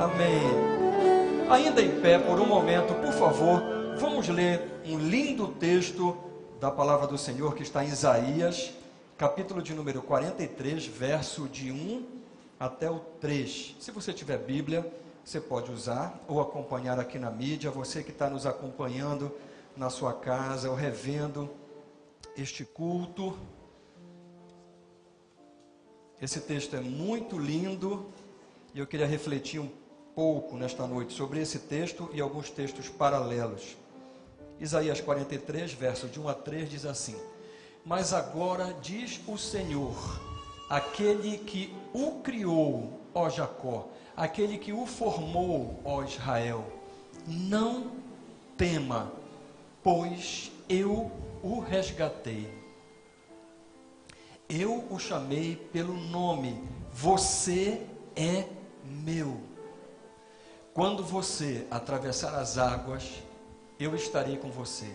Amém. Ainda em pé por um momento, por favor, vamos ler um lindo texto da palavra do Senhor que está em Isaías, capítulo de número 43, verso de 1 até o 3. Se você tiver Bíblia, você pode usar ou acompanhar aqui na mídia. Você que está nos acompanhando na sua casa ou revendo este culto. Esse texto é muito lindo e eu queria refletir um pouco nesta noite sobre esse texto e alguns textos paralelos. Isaías 43, verso de 1 a 3 diz assim: Mas agora diz o Senhor, aquele que o criou, ó Jacó, aquele que o formou, ó Israel, não tema, pois eu o resgatei. Eu o chamei pelo nome, você é meu. Quando você atravessar as águas, eu estarei com você.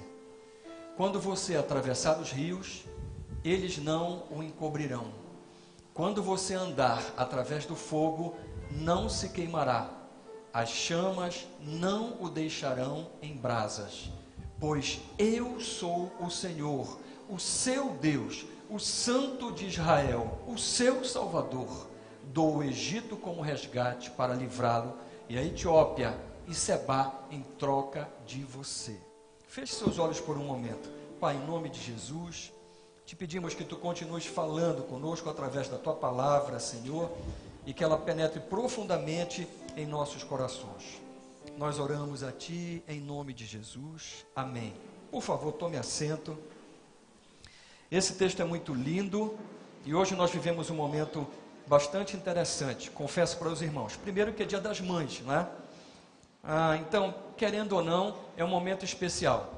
Quando você atravessar os rios, eles não o encobrirão. Quando você andar através do fogo, não se queimará. As chamas não o deixarão em brasas. Pois eu sou o Senhor, o seu Deus, o Santo de Israel, o seu Salvador. Dou o Egito como resgate para livrá-lo, e a Etiópia e Sebá em troca de você. Feche seus olhos por um momento. Pai, em nome de Jesus, te pedimos que tu continues falando conosco através da tua palavra, Senhor, e que ela penetre profundamente em nossos corações. Nós oramos a ti em nome de Jesus. Amém. Por favor, tome assento. Esse texto é muito lindo e hoje nós vivemos um momento bastante interessante, confesso para os irmãos. Primeiro que é Dia das Mães, não é? Então, querendo ou não, é um momento especial.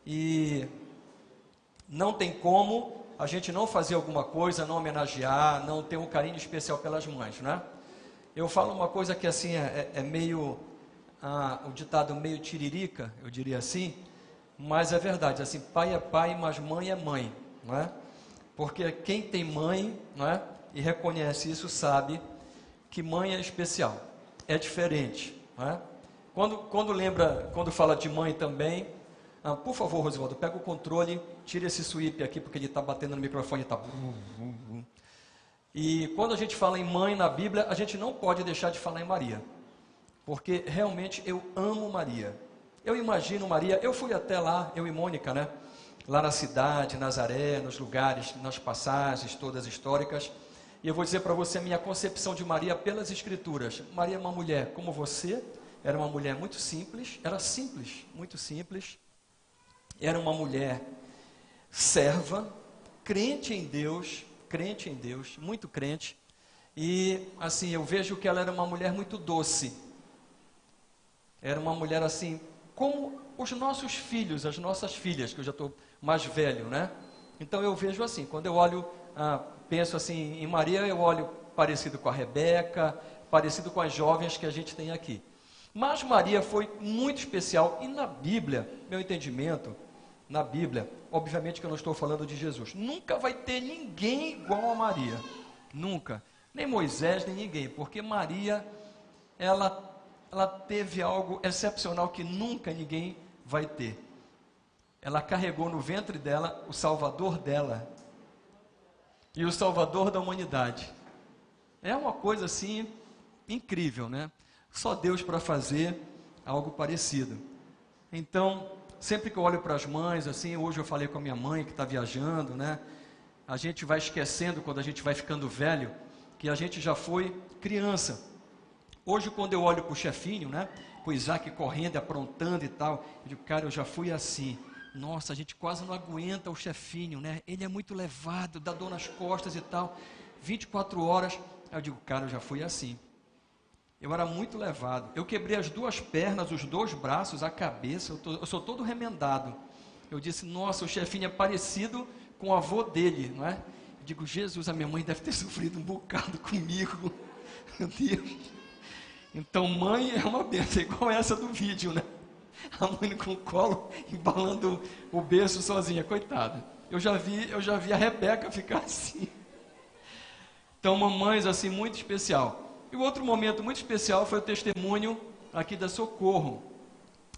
E não tem como a gente não fazer alguma coisa, não homenagear, não ter um carinho especial pelas mães, né? Eu falo uma coisa que assim é meio, o ditado meio tiririca, eu diria assim, mas é verdade, assim, pai é pai, mas mãe é mãe, não é? Porque quem tem mãe, não é? E reconhece isso, sabe que mãe é especial, é diferente, não é? Quando fala de mãe também, por favor, Rosivaldo, pega o controle, tira esse sweep aqui, porque ele está batendo no microfone, está... E quando a gente fala em mãe na Bíblia, a gente não pode deixar de falar em Maria, porque realmente eu amo Maria. Eu imagino Maria, eu fui até lá, eu e Mônica, né? Lá na cidade, Nazaré, nos lugares, nas passagens todas históricas, e eu vou dizer para você a minha concepção de Maria pelas Escrituras. Maria é uma mulher como você, era uma mulher muito simples, era simples, muito simples, era uma mulher serva, crente em Deus, muito crente, e assim, eu vejo que ela era uma mulher muito doce, era uma mulher assim, como os nossos filhos, as nossas filhas, que eu já estou mais velho, né? Então eu vejo assim, quando eu olho, penso assim em Maria, eu olho parecido com a Rebeca, parecido com as jovens que a gente tem aqui. Mas Maria foi muito especial, e na Bíblia, meu entendimento, na Bíblia, obviamente que eu não estou falando de Jesus, nunca vai ter ninguém igual a Maria, nunca, nem Moisés, nem ninguém, porque Maria, ela teve algo excepcional que nunca ninguém vai ter. Ela carregou no ventre dela o Salvador dela e o Salvador da humanidade. É uma coisa assim incrível, né? Só Deus para fazer algo parecido. Então, sempre que eu olho para as mães, assim, hoje eu falei com a minha mãe que está viajando, né? A gente vai esquecendo, quando a gente vai ficando velho, que a gente já foi criança. Hoje, quando eu olho para o chefinho, né? Com o Isaac correndo, aprontando e tal, eu digo, cara, eu já fui assim. Nossa, a gente quase não aguenta o chefinho, né? Ele é muito levado, dá dor nas costas e tal. 24 horas, aí eu digo, cara, eu já fui assim. Eu era muito levado. Eu quebrei as duas pernas, os dois braços, a cabeça. Eu sou todo remendado. Eu disse, nossa, o chefinho é parecido com o avô dele, não é? Eu digo, Jesus, a minha mãe deve ter sofrido um bocado comigo. Meu Deus. Então, mãe é uma bênção, igual essa do vídeo, né? A mãe com o colo, embalando o berço sozinha, coitada. Eu já vi a Rebeca ficar assim. Então, mamães assim, muito especial. E o outro momento muito especial foi o testemunho aqui da Socorro,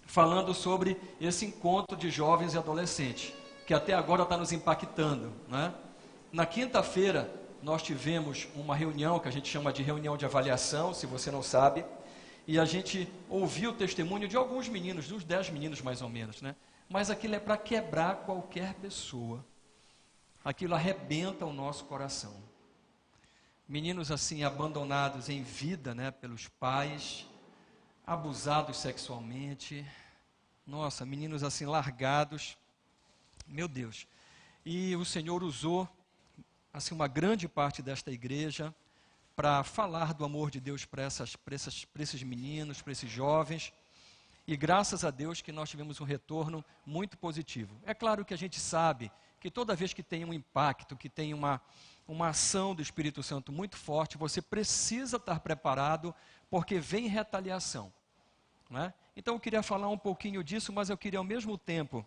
falando sobre esse encontro de jovens e adolescentes, que até agora está nos impactando, né? Na quinta-feira, nós tivemos uma reunião, que a gente chama de reunião de avaliação, se você não sabe, e a gente ouviu o testemunho de alguns meninos, de uns 10 meninos mais ou menos, né? Mas aquilo é para quebrar qualquer pessoa. Aquilo arrebenta o nosso coração. Meninos assim, abandonados em vida, né, pelos pais, abusados sexualmente. Nossa, meninos assim largados. Meu Deus. E o Senhor usou assim uma grande parte desta igreja para falar do amor de Deus para esses meninos, para esses jovens. E graças a Deus que nós tivemos um retorno muito positivo. É claro que a gente sabe que toda vez que tem um impacto, que tem uma ação do Espírito Santo muito forte, você precisa estar preparado, porque vem retaliação, né? Então eu queria falar um pouquinho disso, mas eu queria ao mesmo tempo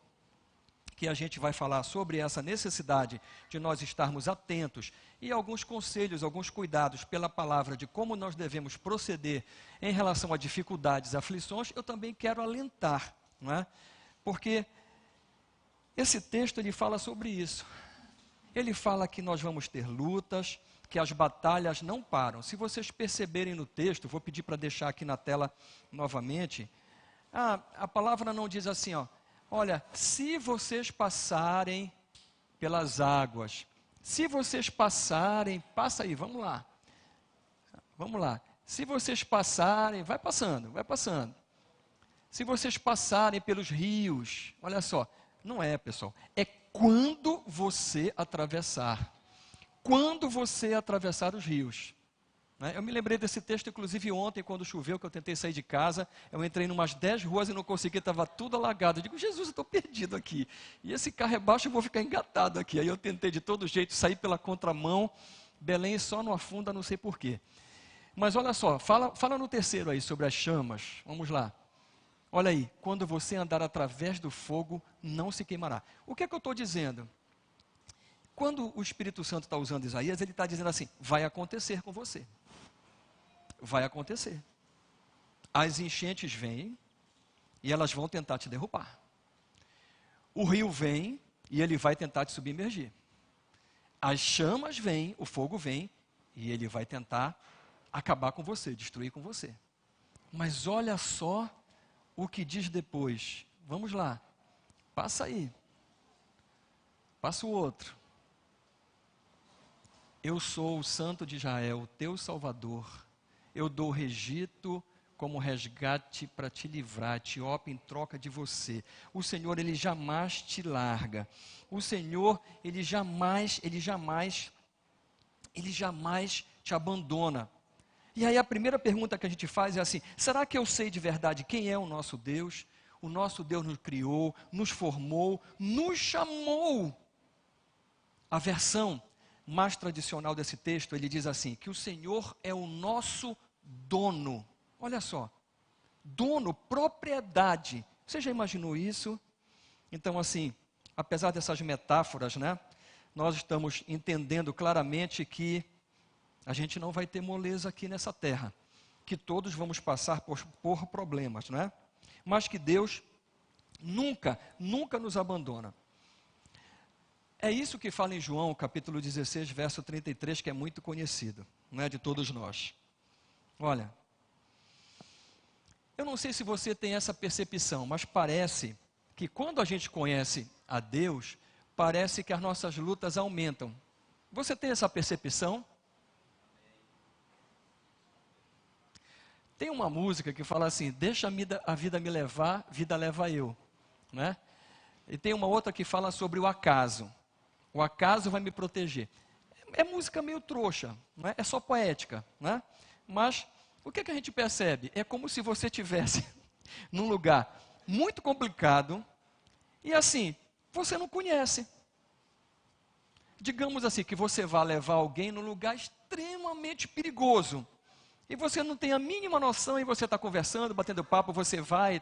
que a gente vai falar sobre essa necessidade de nós estarmos atentos e alguns conselhos, alguns cuidados pela palavra de como nós devemos proceder em relação a dificuldades, aflições, eu também quero alentar, não é? Porque esse texto ele fala sobre isso. Ele fala que nós vamos ter lutas, que as batalhas não param. Se vocês perceberem no texto, vou pedir para deixar aqui na tela novamente, a palavra não diz assim, ó, olha, se vocês passarem pelas águas, se vocês passarem, passa aí, vamos lá. Se vocês passarem, vai passando. Se vocês passarem pelos rios, olha só, não é, pessoal, é quando você atravessar os rios. Eu me lembrei desse texto, inclusive ontem, quando choveu, que eu tentei sair de casa, eu entrei em umas 10 ruas e não consegui, estava tudo alagado. Eu digo, Jesus, eu estou perdido aqui. E esse carro é baixo, eu vou ficar engatado aqui. Aí eu tentei de todo jeito sair pela contramão, Belém só não afunda, não sei porquê. Mas olha só, fala no terceiro aí, sobre as chamas. Vamos lá. Olha aí, quando você andar através do fogo, não se queimará. O que é que eu estou dizendo? Quando o Espírito Santo está usando Isaías, ele está dizendo assim, vai acontecer com você. Vai acontecer. As enchentes vêm e elas vão tentar te derrubar. O rio vem e ele vai tentar te submergir. As chamas vêm, o fogo vem e ele vai tentar acabar com você, destruir com você. Mas olha só o que diz depois. Vamos lá. Passa aí. Passa o outro. Eu sou o Santo de Israel, teu Salvador. Eu dou o Egito como resgate para te livrar, Etiópia em troca de você. O Senhor, ele jamais te larga. O Senhor, ele jamais te abandona. E aí a primeira pergunta que a gente faz é assim, será que eu sei de verdade quem é o nosso Deus? O nosso Deus nos criou, nos formou, nos chamou. A versão mais tradicional desse texto, ele diz assim, que o Senhor é o nosso dono. Olha só, dono, propriedade. Você já imaginou isso? Então assim, apesar dessas metáforas, né, nós estamos entendendo claramente que a gente não vai ter moleza aqui nessa terra, que todos vamos passar por problemas, não é? Mas que Deus nunca nos abandona. É isso que fala em João, capítulo 16, verso 33, que é muito conhecido, não é, de todos nós. Olha, eu não sei se você tem essa percepção, mas parece que quando a gente conhece a Deus, parece que as nossas lutas aumentam. Você tem essa percepção? Tem uma música que fala assim, deixa a vida me levar, vida leva eu, né? E tem uma outra que fala sobre o acaso vai me proteger. É música meio trouxa, não é? É só poética, né? Mas o que a gente percebe? É como se você estivesse num lugar muito complicado e assim, você não conhece. Digamos assim, que você vai levar alguém num lugar extremamente perigoso. E você não tem a mínima noção, e você está conversando, batendo papo, você vai,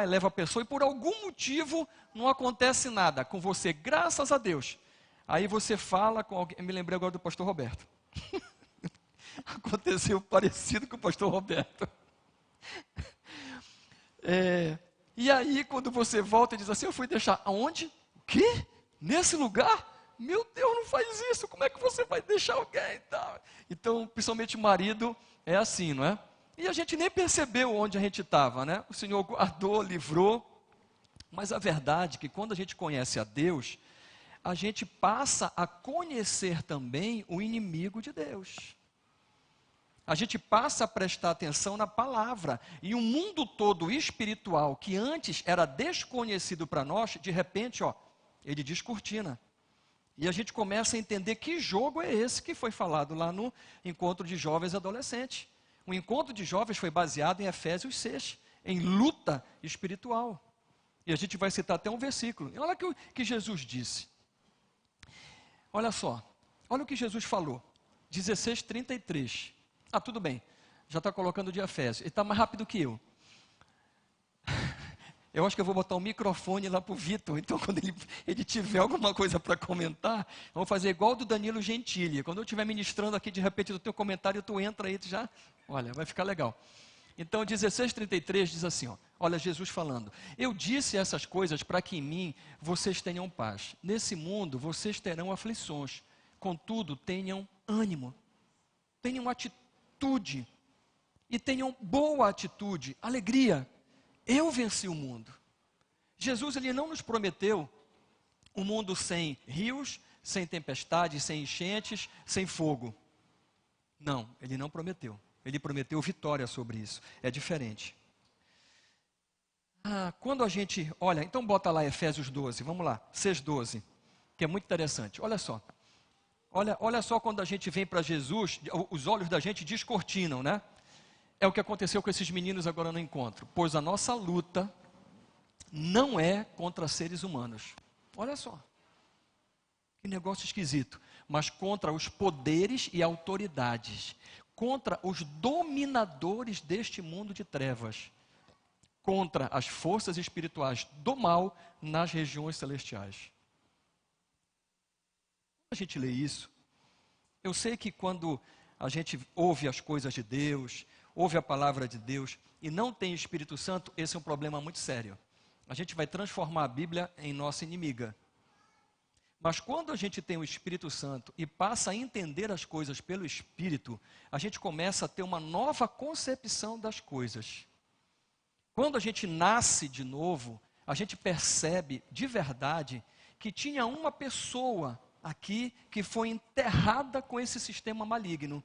leva a pessoa, e por algum motivo não acontece nada com você, graças a Deus. Aí você fala com alguém, eu me lembrei agora do pastor Roberto. Aconteceu parecido com o pastor Roberto. E aí, quando você volta e diz assim, eu fui deixar aonde? O quê? Nesse lugar? Meu Deus, não faz isso, como é que você vai deixar alguém? Então, principalmente o marido é assim, não é? E a gente nem percebeu onde a gente estava, né? O Senhor guardou, livrou. Mas a verdade é que quando a gente conhece a Deus, a gente passa a conhecer também o inimigo de Deus. A gente passa a prestar atenção na palavra. E o mundo todo espiritual, que antes era desconhecido para nós, de repente, ele descortina. E a gente começa a entender que jogo é esse que foi falado lá no encontro de jovens e adolescentes. O encontro de jovens foi baseado em Efésios 6, em luta espiritual. E a gente vai citar até um versículo. E olha o que Jesus disse. Olha só, olha o que Jesus falou. 16:33. Tudo bem, já está colocando de Efésios. Ele está mais rápido que eu. Eu acho que eu vou botar o microfone lá para o Vitor. Então, quando ele tiver alguma coisa para comentar, vamos fazer igual do Danilo Gentili. Quando eu estiver ministrando aqui, de repente, do teu comentário, tu entra aí, tu já... Olha, vai ficar legal. Então, 16:33 diz assim, olha Jesus falando, eu disse essas coisas para que em mim vocês tenham paz. Nesse mundo vocês terão aflições, contudo tenham ânimo, tenham atitude, e tenham boa atitude, alegria. Eu venci o mundo. Jesus, ele não nos prometeu um mundo sem rios, sem tempestades, sem enchentes, sem fogo. Não, ele não prometeu. Ele prometeu vitória sobre isso. É diferente. Quando a gente... Olha, então bota lá Efésios 12. Vamos lá. 6:12. Que é muito interessante. Olha só. Olha só quando a gente vem para Jesus, os olhos da gente descortinam, né? É o que aconteceu com esses meninos agora no encontro. Pois a nossa luta não é contra seres humanos. Olha só. Que negócio esquisito. Mas contra os poderes e autoridades. Contra os dominadores deste mundo de trevas, contra as forças espirituais do mal nas regiões celestiais. A gente lê isso, eu sei que quando a gente ouve as coisas de Deus, ouve a palavra de Deus, e não tem Espírito Santo, esse é um problema muito sério. A gente vai transformar a Bíblia em nossa inimiga. Mas quando a gente tem o Espírito Santo e passa a entender as coisas pelo Espírito, a gente começa a ter uma nova concepção das coisas. Quando a gente nasce de novo, a gente percebe de verdade que tinha uma pessoa aqui que foi enterrada com esse sistema maligno.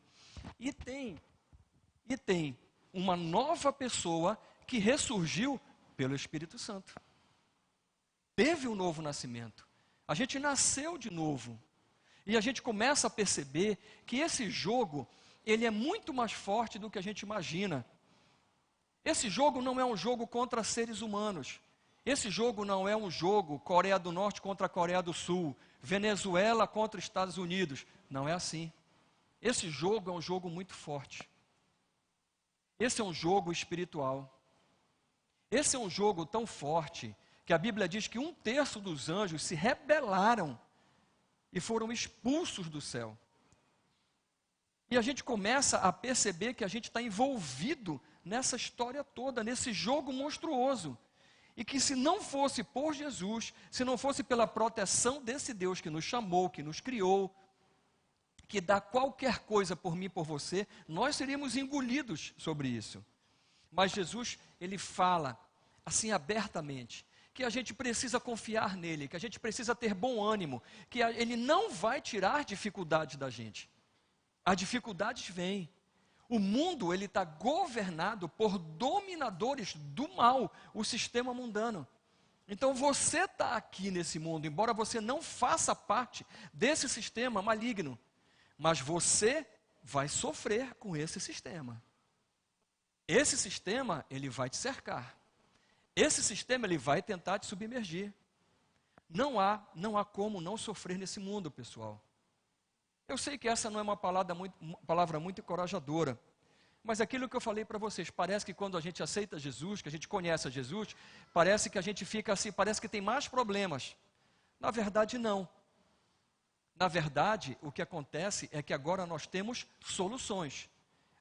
E tem uma nova pessoa que ressurgiu pelo Espírito Santo. Teve um novo nascimento. A gente nasceu de novo. E a gente começa a perceber que esse jogo, ele é muito mais forte do que a gente imagina. Esse jogo não é um jogo contra seres humanos. Esse jogo não é um jogo Coreia do Norte contra Coreia do Sul, Venezuela contra Estados Unidos. Não é assim. Esse jogo é um jogo muito forte. Esse é um jogo espiritual. Esse é um jogo tão forte que a Bíblia diz que 1/3 dos anjos se rebelaram e foram expulsos do céu. E a gente começa a perceber que a gente está envolvido nessa história toda, nesse jogo monstruoso. E que se não fosse por Jesus, se não fosse pela proteção desse Deus que nos chamou, que nos criou, que dá qualquer coisa por mim e por você, nós seríamos engolidos sobre isso. Mas Jesus, ele fala assim abertamente, que a gente precisa confiar nele, que a gente precisa ter bom ânimo, que ele não vai tirar dificuldades da gente. As dificuldades vêm. O mundo, ele está governado por dominadores do mal, o sistema mundano. Então você está aqui nesse mundo, embora você não faça parte desse sistema maligno, mas você vai sofrer com esse sistema. Esse sistema, ele vai te cercar. Esse sistema, ele vai tentar te submergir. Não há como não sofrer nesse mundo, pessoal. Eu sei que essa não é uma palavra muito encorajadora, mas aquilo que eu falei para vocês, parece que quando a gente aceita Jesus, que a gente conhece a Jesus, parece que a gente fica assim, parece que tem mais problemas. Na verdade, não. Na verdade, o que acontece é que agora nós temos soluções.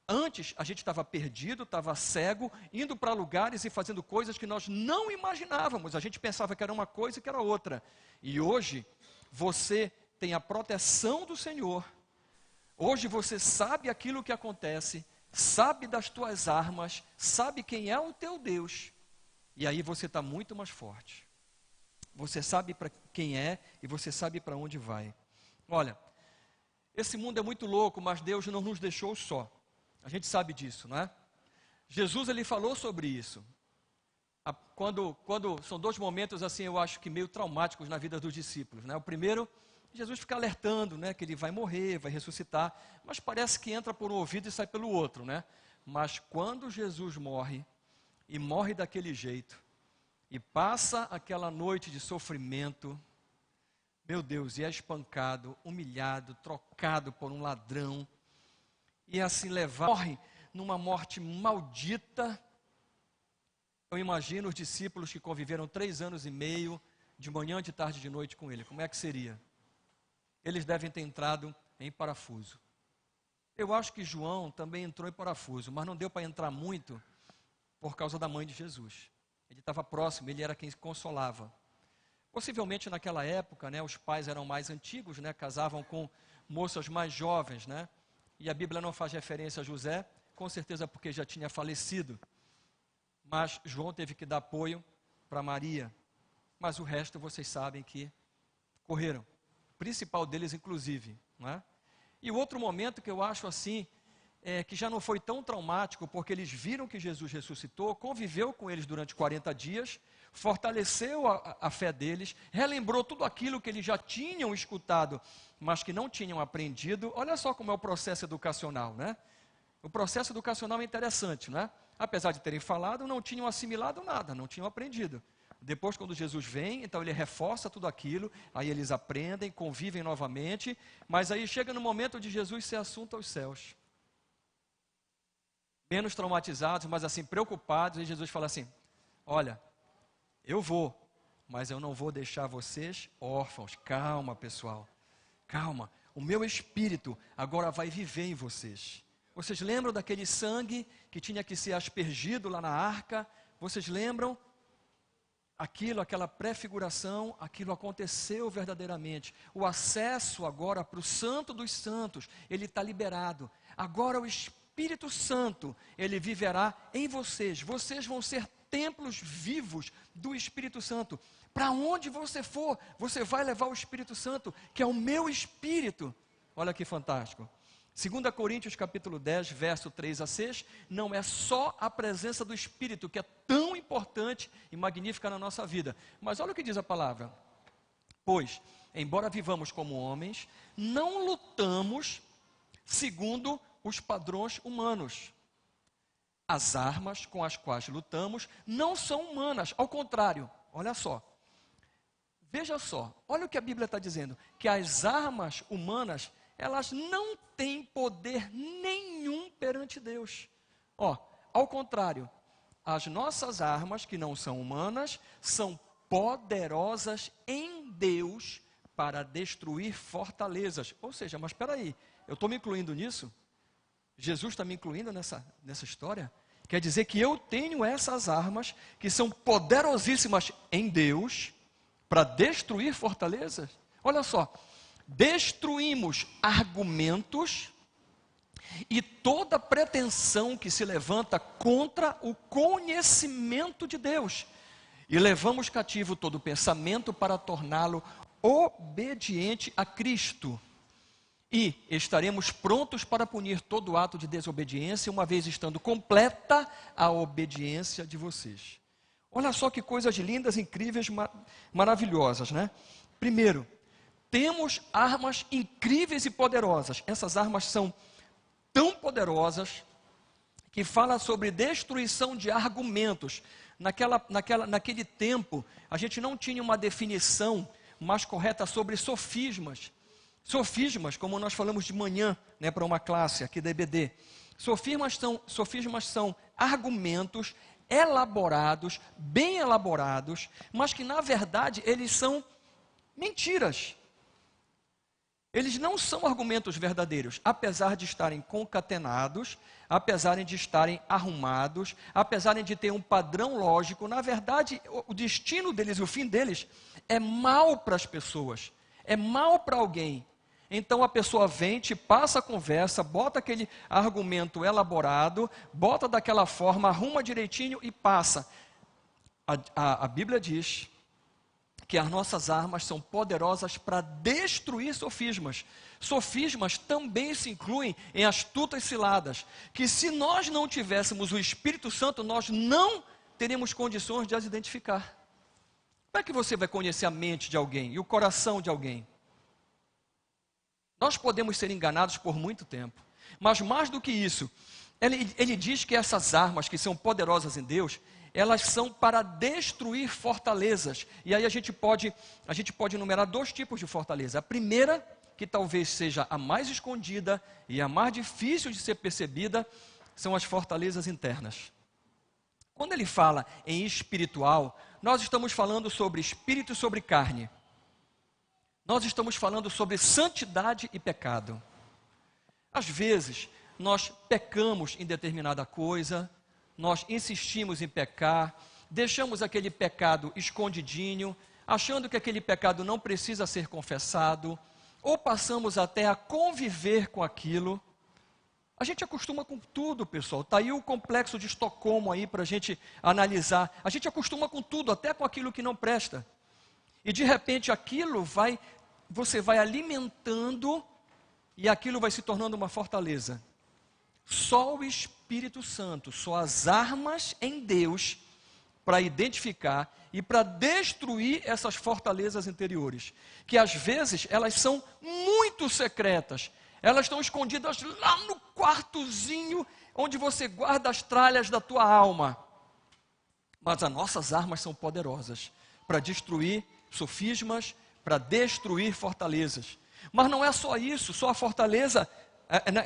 Antes, a gente estava perdido, estava cego, indo para lugares e fazendo coisas que nós não imaginávamos. A gente pensava que era uma coisa e que era outra. E hoje, você tem a proteção do Senhor. Hoje você sabe aquilo que acontece, sabe das tuas armas, sabe quem é o teu Deus. E aí você está muito mais forte. Você sabe para quem é e você sabe para onde vai. Olha, esse mundo é muito louco, mas Deus não nos deixou só. A gente sabe disso, não é? Jesus, ele falou sobre isso. Quando são dois momentos, assim, eu acho que meio traumáticos na vida dos discípulos, né? O primeiro, Jesus fica alertando, né? Que ele vai morrer, vai ressuscitar, mas parece que entra por um ouvido e sai pelo outro, né? Mas quando Jesus morre, e morre daquele jeito, e passa aquela noite de sofrimento, meu Deus, e é espancado, humilhado, trocado por um ladrão, e assim morre numa morte maldita. Eu imagino os discípulos que conviveram 3 anos e meio, de manhã, de tarde, de noite com ele. Como é que seria? Eles devem ter entrado em parafuso. Eu acho que João também entrou em parafuso, mas não deu para entrar muito por causa da mãe de Jesus. Ele estava próximo, ele era quem consolava. Possivelmente naquela época, né, os pais eram mais antigos, né, casavam com moças mais jovens, né? E a Bíblia não faz referência a José, com certeza porque já tinha falecido. Mas João teve que dar apoio para Maria. Mas o resto vocês sabem que correram. O principal deles, inclusive. Não é? E o outro momento que eu acho assim, que já não foi tão traumático, porque eles viram que Jesus ressuscitou, conviveu com eles durante 40 dias, fortaleceu a fé deles, relembrou tudo aquilo que eles já tinham escutado, mas que não tinham aprendido. Olha só como é o processo educacional, né? O processo educacional é interessante, né? Apesar de terem falado, não tinham assimilado nada, não tinham aprendido. Depois, quando Jesus vem, então ele reforça tudo aquilo, aí eles aprendem, convivem novamente, mas aí chega no momento de Jesus ser assunto aos céus. Menos traumatizados, mas assim, preocupados, e Jesus fala assim, olha, eu vou, mas eu não vou deixar vocês órfãos. Calma, pessoal, calma, o meu Espírito agora vai viver em vocês. Vocês lembram daquele sangue que tinha que ser aspergido lá na arca? Vocês lembram? Aquela prefiguração, aquilo aconteceu verdadeiramente. O acesso agora para o Santo dos Santos, ele está liberado. Agora o Espírito Santo, ele viverá em vocês. Vocês vão ser templos vivos do Espírito Santo. Para onde você for, você vai levar o Espírito Santo, que é o meu Espírito. Olha que fantástico. 2 Coríntios capítulo 10, verso 3 a 6, não é só a presença do Espírito, que é tão importante e magnífica na nossa vida. Mas olha o que diz a palavra. Pois, embora vivamos como homens, não lutamos segundo os padrões humanos. As armas com as quais lutamos não são humanas, ao contrário, olha só. Veja só, olha o que a Bíblia está dizendo, que as armas humanas, elas não têm poder nenhum perante Deus. Ao contrário, as nossas armas, que não são humanas, são poderosas em Deus para destruir fortalezas. Ou seja, mas espera aí, eu estou me incluindo nisso? Jesus está me incluindo nessa história? Quer dizer que eu tenho essas armas, que são poderosíssimas em Deus, para destruir fortalezas? Olha só. Destruímos argumentos e toda pretensão que se levanta contra o conhecimento de Deus. E levamos cativo todo pensamento para torná-lo obediente a Cristo. E estaremos prontos para punir todo ato de desobediência, uma vez estando completa a obediência de vocês. Olha só que coisas lindas, incríveis, maravilhosas, né? Primeiro, temos armas incríveis e poderosas. Essas armas são tão poderosas que fala sobre destruição de argumentos. Naquele tempo, a gente não tinha uma definição mais correta sobre sofismas. Sofismas, como nós falamos de manhã, né, para uma classe aqui da EBD. Sofismas são argumentos elaborados, bem elaborados, mas que na verdade eles são mentiras. Eles não são argumentos verdadeiros, apesar de estarem concatenados, apesar de estarem arrumados, apesar de ter um padrão lógico. Na verdade, o destino deles, o fim deles, é mal para as pessoas, é mal para alguém. Então a pessoa vem, te passa a conversa, bota aquele argumento elaborado, bota daquela forma, arruma direitinho e passa. A Bíblia diz que as nossas armas são poderosas para destruir sofismas. Sofismas também se incluem em astutas ciladas, que se nós não tivéssemos o Espírito Santo, nós não teríamos condições de as identificar. Como é que você vai conhecer a mente de alguém e o coração de alguém? Nós podemos ser enganados por muito tempo, mas mais do que isso, ele diz que essas armas que são poderosas em Deus, elas são para destruir fortalezas. E aí a gente pode enumerar 2 tipos de fortaleza. A primeira, que talvez seja a mais escondida e a mais difícil de ser percebida, são as fortalezas internas. Quando ele fala em espiritual, nós estamos falando sobre espírito e sobre carne. Nós estamos falando sobre santidade e pecado. Às vezes, nós pecamos em determinada coisa, nós insistimos em pecar, deixamos aquele pecado escondidinho, achando que aquele pecado não precisa ser confessado, ou passamos até a conviver com aquilo. A gente acostuma com tudo, pessoal. Está aí o complexo de Estocolmo aí para a gente analisar. A gente acostuma com tudo, até com aquilo que não presta. E de repente aquilo você vai alimentando e aquilo vai se tornando uma fortaleza. Só o Espírito Santo, só as armas em Deus para identificar e para destruir essas fortalezas interiores, que às vezes elas são muito secretas, elas estão escondidas lá no quartozinho onde você guarda as tralhas da tua alma. Mas as nossas armas são poderosas para destruir sofismas, para destruir fortalezas. Mas não é só isso, só a fortaleza,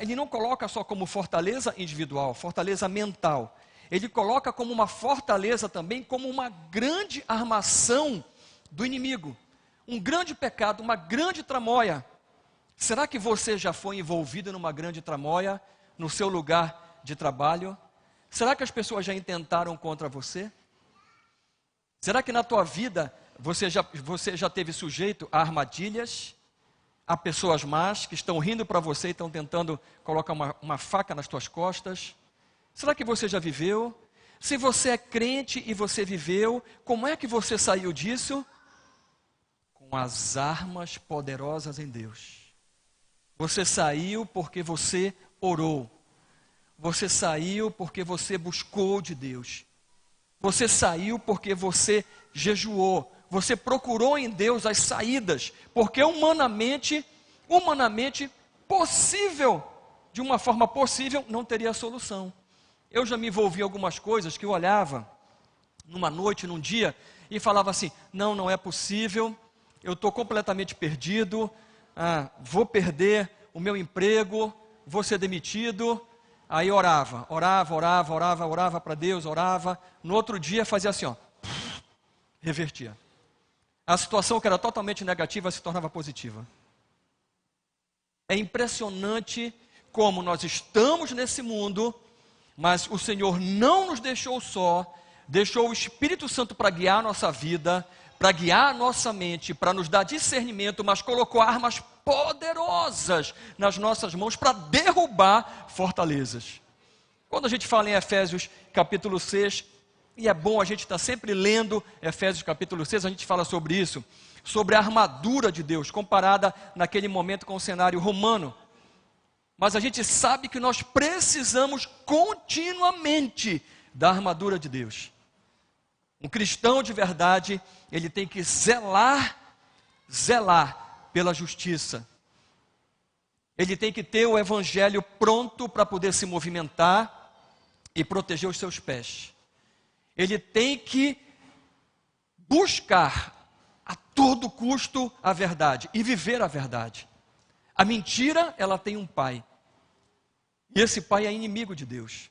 ele não coloca só como fortaleza individual, fortaleza mental. Ele coloca como uma fortaleza também, como uma grande armação do inimigo. Um grande pecado, uma grande tramóia. Será que você já foi envolvido numa grande tramóia, no seu lugar de trabalho? Será que as pessoas já intentaram contra você? Será que na tua vida você já teve sujeito a armadilhas, a pessoas más que estão rindo para você e estão tentando colocar uma faca nas tuas costas? Será que você já viveu? Se você é crente e você viveu, como é que você saiu disso? Com as armas poderosas em Deus. Você saiu porque você orou. Você saiu porque você buscou de Deus. Você saiu porque você jejuou. Você procurou em Deus as saídas, porque humanamente possível, de uma forma possível, não teria solução. Eu já me envolvi em algumas coisas que eu olhava numa noite, num dia, e falava assim, não é possível, eu estou completamente perdido, vou perder o meu emprego, vou ser demitido. Aí orava para Deus, orava. No outro dia fazia assim, revertia. A situação que era totalmente negativa se tornava positiva. É impressionante como nós estamos nesse mundo, mas o Senhor não nos deixou só, deixou o Espírito Santo para guiar a nossa vida, para guiar a nossa mente, para nos dar discernimento, mas colocou armas poderosas nas nossas mãos para derrubar fortalezas. Quando a gente fala em Efésios capítulo 6, e é bom a gente estar sempre lendo Efésios capítulo 6, a gente fala sobre isso, sobre a armadura de Deus, comparada naquele momento com o cenário romano. Mas a gente sabe que nós precisamos continuamente da armadura de Deus. Um cristão de verdade, ele tem que zelar pela justiça. Ele tem que ter o evangelho pronto para poder se movimentar e proteger os seus pés. Ele tem que buscar a todo custo a verdade e viver a verdade. A mentira, ela tem um pai. E esse pai é inimigo de Deus.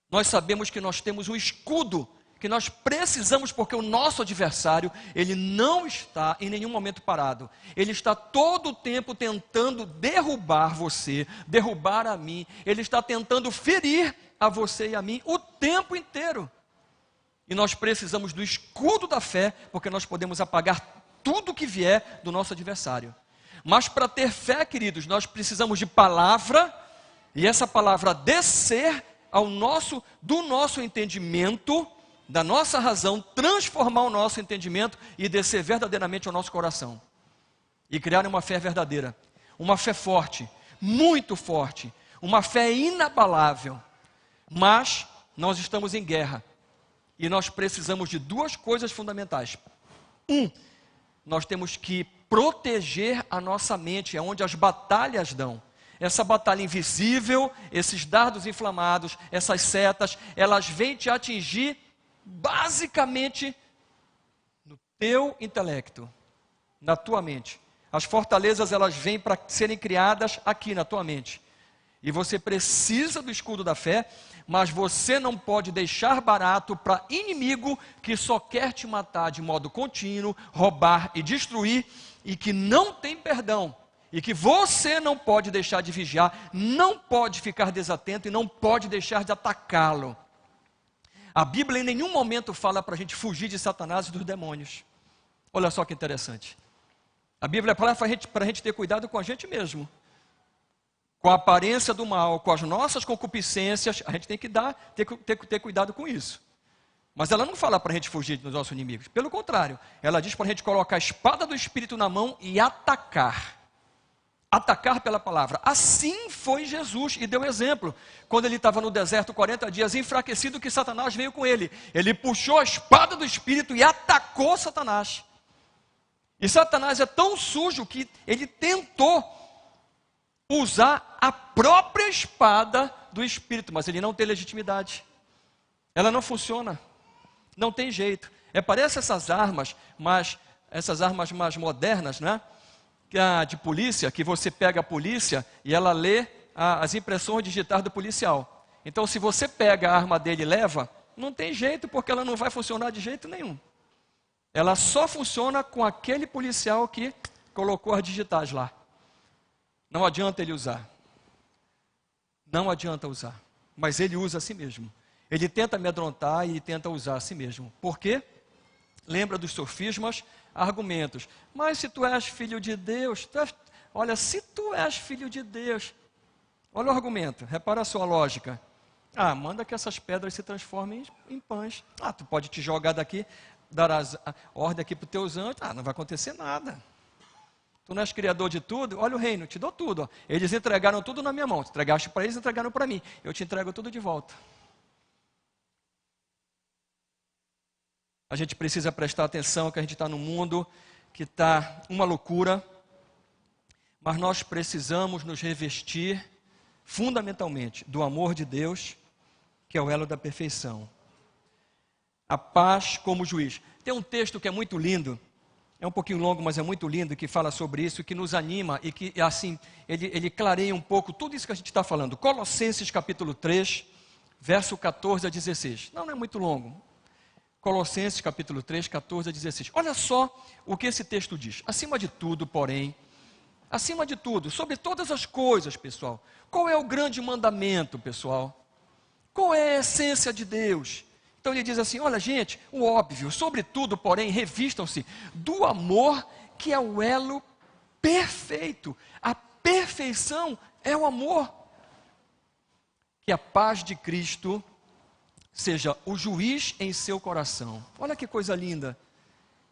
Nós sabemos que nós temos um escudo que nós precisamos, porque o nosso adversário, ele não está em nenhum momento parado. Ele está todo o tempo tentando derrubar você, derrubar a mim. Ele está tentando ferir a você e a mim o tempo inteiro. E nós precisamos do escudo da fé, porque nós podemos apagar tudo que vier do nosso adversário. Mas para ter fé, queridos, nós precisamos de palavra, e essa palavra descer do nosso entendimento, da nossa razão, transformar o nosso entendimento e descer verdadeiramente ao nosso coração. E criar uma fé verdadeira, uma fé forte, muito forte, uma fé inabalável. Mas nós estamos em guerra e nós precisamos de duas coisas fundamentais. Nós temos que proteger a nossa mente, é onde as batalhas dão. Essa batalha invisível, esses dardos inflamados, essas setas, elas vêm te atingir basicamente no teu intelecto, na tua mente. As fortalezas, elas vêm para serem criadas aqui na tua mente. E você precisa do escudo da fé, mas você não pode deixar barato para inimigo que só quer te matar de modo contínuo, roubar e destruir, e que não tem perdão, e que você não pode deixar de vigiar, não pode ficar desatento e não pode deixar de atacá-lo. A Bíblia em nenhum momento fala para a gente fugir de Satanás e dos demônios. Olha só que interessante. A Bíblia fala para a gente ter cuidado com a gente mesmo. Com a aparência do mal, com as nossas concupiscências, a gente tem que ter cuidado com isso. Mas ela não fala para a gente fugir dos nossos inimigos. Pelo contrário, ela diz para a gente colocar a espada do Espírito na mão e atacar. Atacar pela palavra. Assim foi Jesus e deu exemplo. Quando ele estava no deserto 40 dias enfraquecido, que Satanás veio com ele. Ele puxou a espada do Espírito e atacou Satanás. E Satanás é tão sujo que ele tentou usar a própria espada do Espírito, mas ele não tem legitimidade. Ela não funciona. Não tem jeito. Parece essas armas, mas essas armas mais modernas, né? De polícia, que você pega a polícia e ela lê as impressões digitais do policial. Então, se você pega a arma dele e leva, não tem jeito, porque ela não vai funcionar de jeito nenhum. Ela só funciona com aquele policial que colocou as digitais lá. Não adianta ele usar. Não adianta usar. Mas ele usa a si mesmo. Ele tenta amedrontar e tenta usar a si mesmo. Por quê? Lembra dos sofismas? Argumentos. Mas se tu és filho de Deus, olha, se tu és filho de Deus, olha o argumento, repara a sua lógica. Manda que essas pedras se transformem em pães. Tu pode te jogar daqui, dar a ordem aqui para os teus anjos, não vai acontecer nada. Tu não és criador de tudo? Olha o reino, te dou tudo. Ó. Eles entregaram tudo na minha mão, tu entregaste para eles, entregaram para mim. Eu te entrego tudo de volta. A gente precisa prestar atenção que a gente está num mundo que está uma loucura, mas nós precisamos nos revestir fundamentalmente do amor de Deus, que é o elo da perfeição. A paz como juiz. Tem um texto que é muito lindo, é um pouquinho longo, mas é muito lindo, que fala sobre isso, que nos anima e que, assim, ele clareia um pouco tudo isso que a gente está falando. Colossenses capítulo 3, verso 14 a 16. Não é muito longo. Colossenses capítulo 3, 14 a 16. Olha só o que esse texto diz. Acima de tudo, porém, acima de tudo, sobre todas as coisas, pessoal, qual é o grande mandamento, pessoal? Qual é a essência de Deus? Então ele diz assim, olha gente, o óbvio, sobretudo, porém, revistam-se do amor, que é o elo perfeito. A perfeição é o amor. Que a paz de Cristo seja o juiz em seu coração. Olha que coisa linda.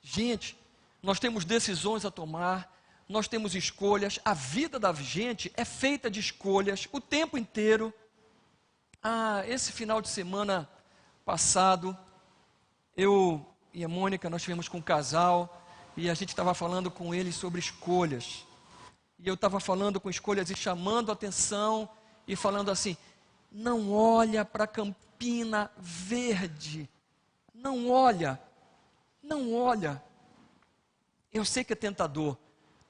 Gente, nós temos decisões a tomar, nós temos escolhas, a vida da gente é feita de escolhas o tempo inteiro. Esse final de semana passado, eu e a Mônica, nós estivemos com um casal, e a gente estava falando com eles sobre escolhas. E eu estava falando com escolhas e chamando a atenção, e falando assim, não olha para a Campina Verde, não olha, eu sei que é tentador,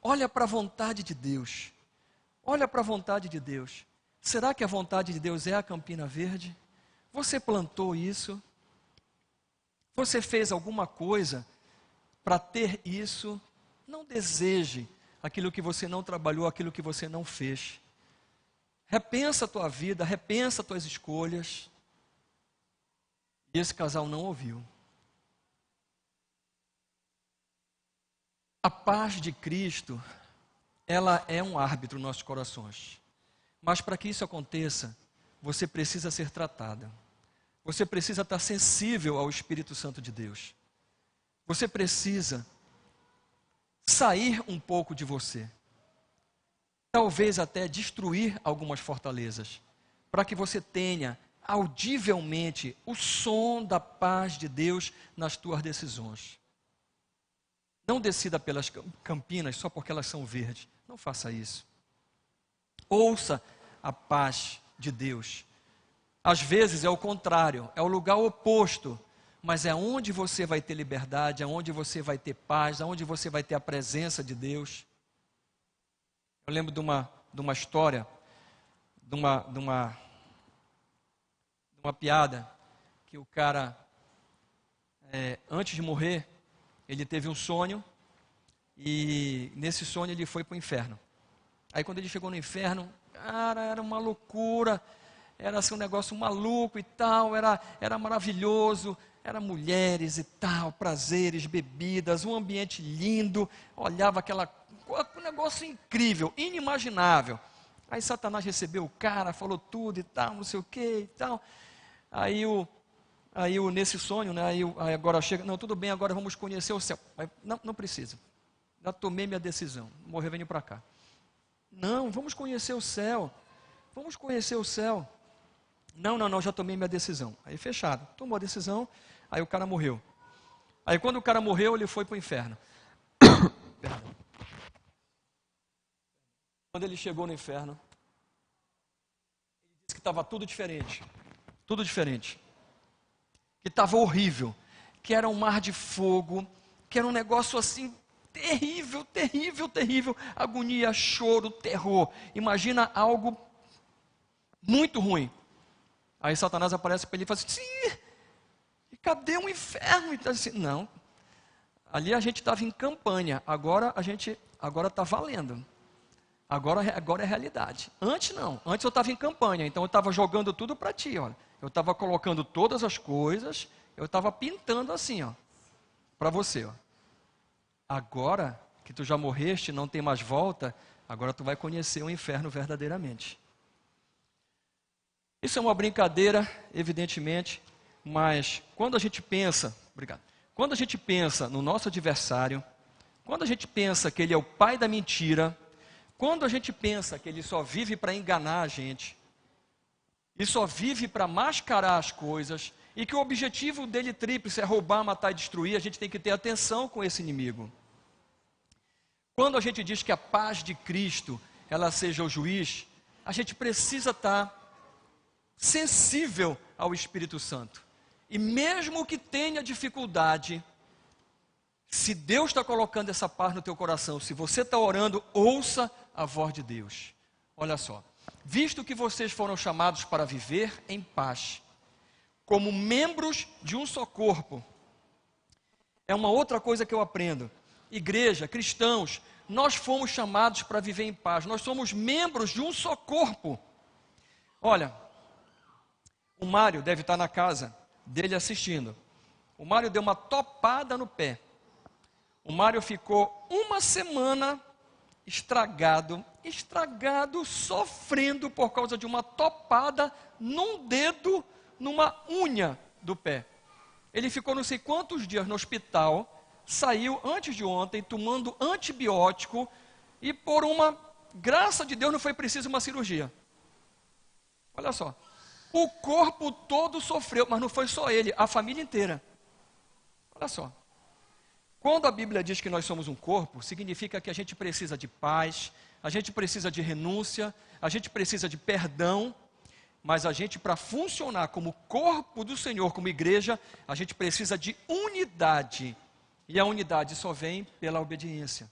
olha para a vontade de Deus, será que a vontade de Deus é a Campina Verde? Você plantou isso? Você fez alguma coisa para ter isso? Não deseje aquilo que você não trabalhou, aquilo que você não fez. Repensa a tua vida, repensa as tuas escolhas. E esse casal não ouviu. A paz de Cristo, ela é um árbitro nos nossos corações. Mas para que isso aconteça, você precisa ser tratada. Você precisa estar sensível ao Espírito Santo de Deus. Você precisa sair um pouco de você. Talvez até destruir algumas fortalezas, para que você tenha audivelmente o som da paz de Deus nas tuas decisões. Não decida pelas campinas só porque elas são verdes. Não faça isso. Ouça a paz de Deus. Às vezes é o contrário, é o lugar oposto, mas é onde você vai ter liberdade, é onde você vai ter paz, é onde você vai ter a presença de Deus. Eu lembro de uma história, de uma piada, que o cara, antes de morrer, ele teve um sonho, e nesse sonho ele foi para o inferno. Aí quando ele chegou no inferno, cara, era uma loucura, era assim um negócio maluco e tal, era maravilhoso, era mulheres e tal, prazeres, bebidas, um ambiente lindo, olhava um negócio incrível, inimaginável. Aí Satanás recebeu o cara, falou tudo e tal, não sei o que e tal. Aí nesse sonho, né, aí agora chega, não, tudo bem, agora vamos conhecer o céu. Aí, não precisa, já tomei minha decisão, morrer venho para cá. Não, vamos conhecer o céu, vamos conhecer o céu. Não, já tomei minha decisão. Aí fechado, tomou a decisão, aí o cara morreu. Aí quando o cara morreu, ele foi para o inferno. Perdão. Quando ele chegou no inferno, ele disse que estava tudo diferente. Tudo diferente. Que estava horrível. Que era um mar de fogo. Que era um negócio assim, terrível, terrível, terrível. Agonia, choro, terror. Imagina algo muito ruim. Aí Satanás aparece para ele e fala assim, sim, e cadê o inferno? E ele assim, não, ali a gente estava em campanha, agora está valendo. Agora é realidade. Antes não, antes eu estava em campanha, então eu estava jogando tudo para ti, olha. Eu estava colocando todas as coisas, eu estava pintando assim, ó, para você, ó. Agora que tu já morreste, não tem mais volta, agora tu vai conhecer o inferno verdadeiramente. Isso é uma brincadeira, evidentemente, mas quando a gente pensa, quando a gente pensa no nosso adversário, quando a gente pensa que ele é o pai da mentira, quando a gente pensa que ele só vive para enganar a gente, e só vive para mascarar as coisas, e que o objetivo dele tríplice é roubar, matar e destruir, a gente tem que ter atenção com esse inimigo. Quando a gente diz que a paz de Cristo, ela seja o juiz, a gente precisa estar sensível ao Espírito Santo. E mesmo que tenha dificuldade, se Deus está colocando essa paz no teu coração, se você está orando, ouça a voz de Deus. Olha só, visto que vocês foram chamados para viver em paz, como membros de um só corpo, é uma outra coisa que eu aprendo. Igreja, cristãos, nós fomos chamados para viver em paz, nós somos membros de um só corpo. Olha, o Mário deve estar na casa dele assistindo. O Mário deu uma topada no pé. O Mário ficou uma semana estragado, sofrendo por causa de uma topada num dedo, numa unha do pé. Ele ficou não sei quantos dias no hospital, saiu antes de ontem tomando antibiótico e por uma graça de Deus não foi preciso uma cirurgia. Olha só. O corpo todo sofreu, mas não foi só ele, a família inteira. Olha só. Quando a Bíblia diz que nós somos um corpo, significa que a gente precisa de paz, a gente precisa de renúncia, a gente precisa de perdão, mas a gente, para funcionar como corpo do Senhor, como igreja, a gente precisa de unidade. E a unidade só vem pela obediência.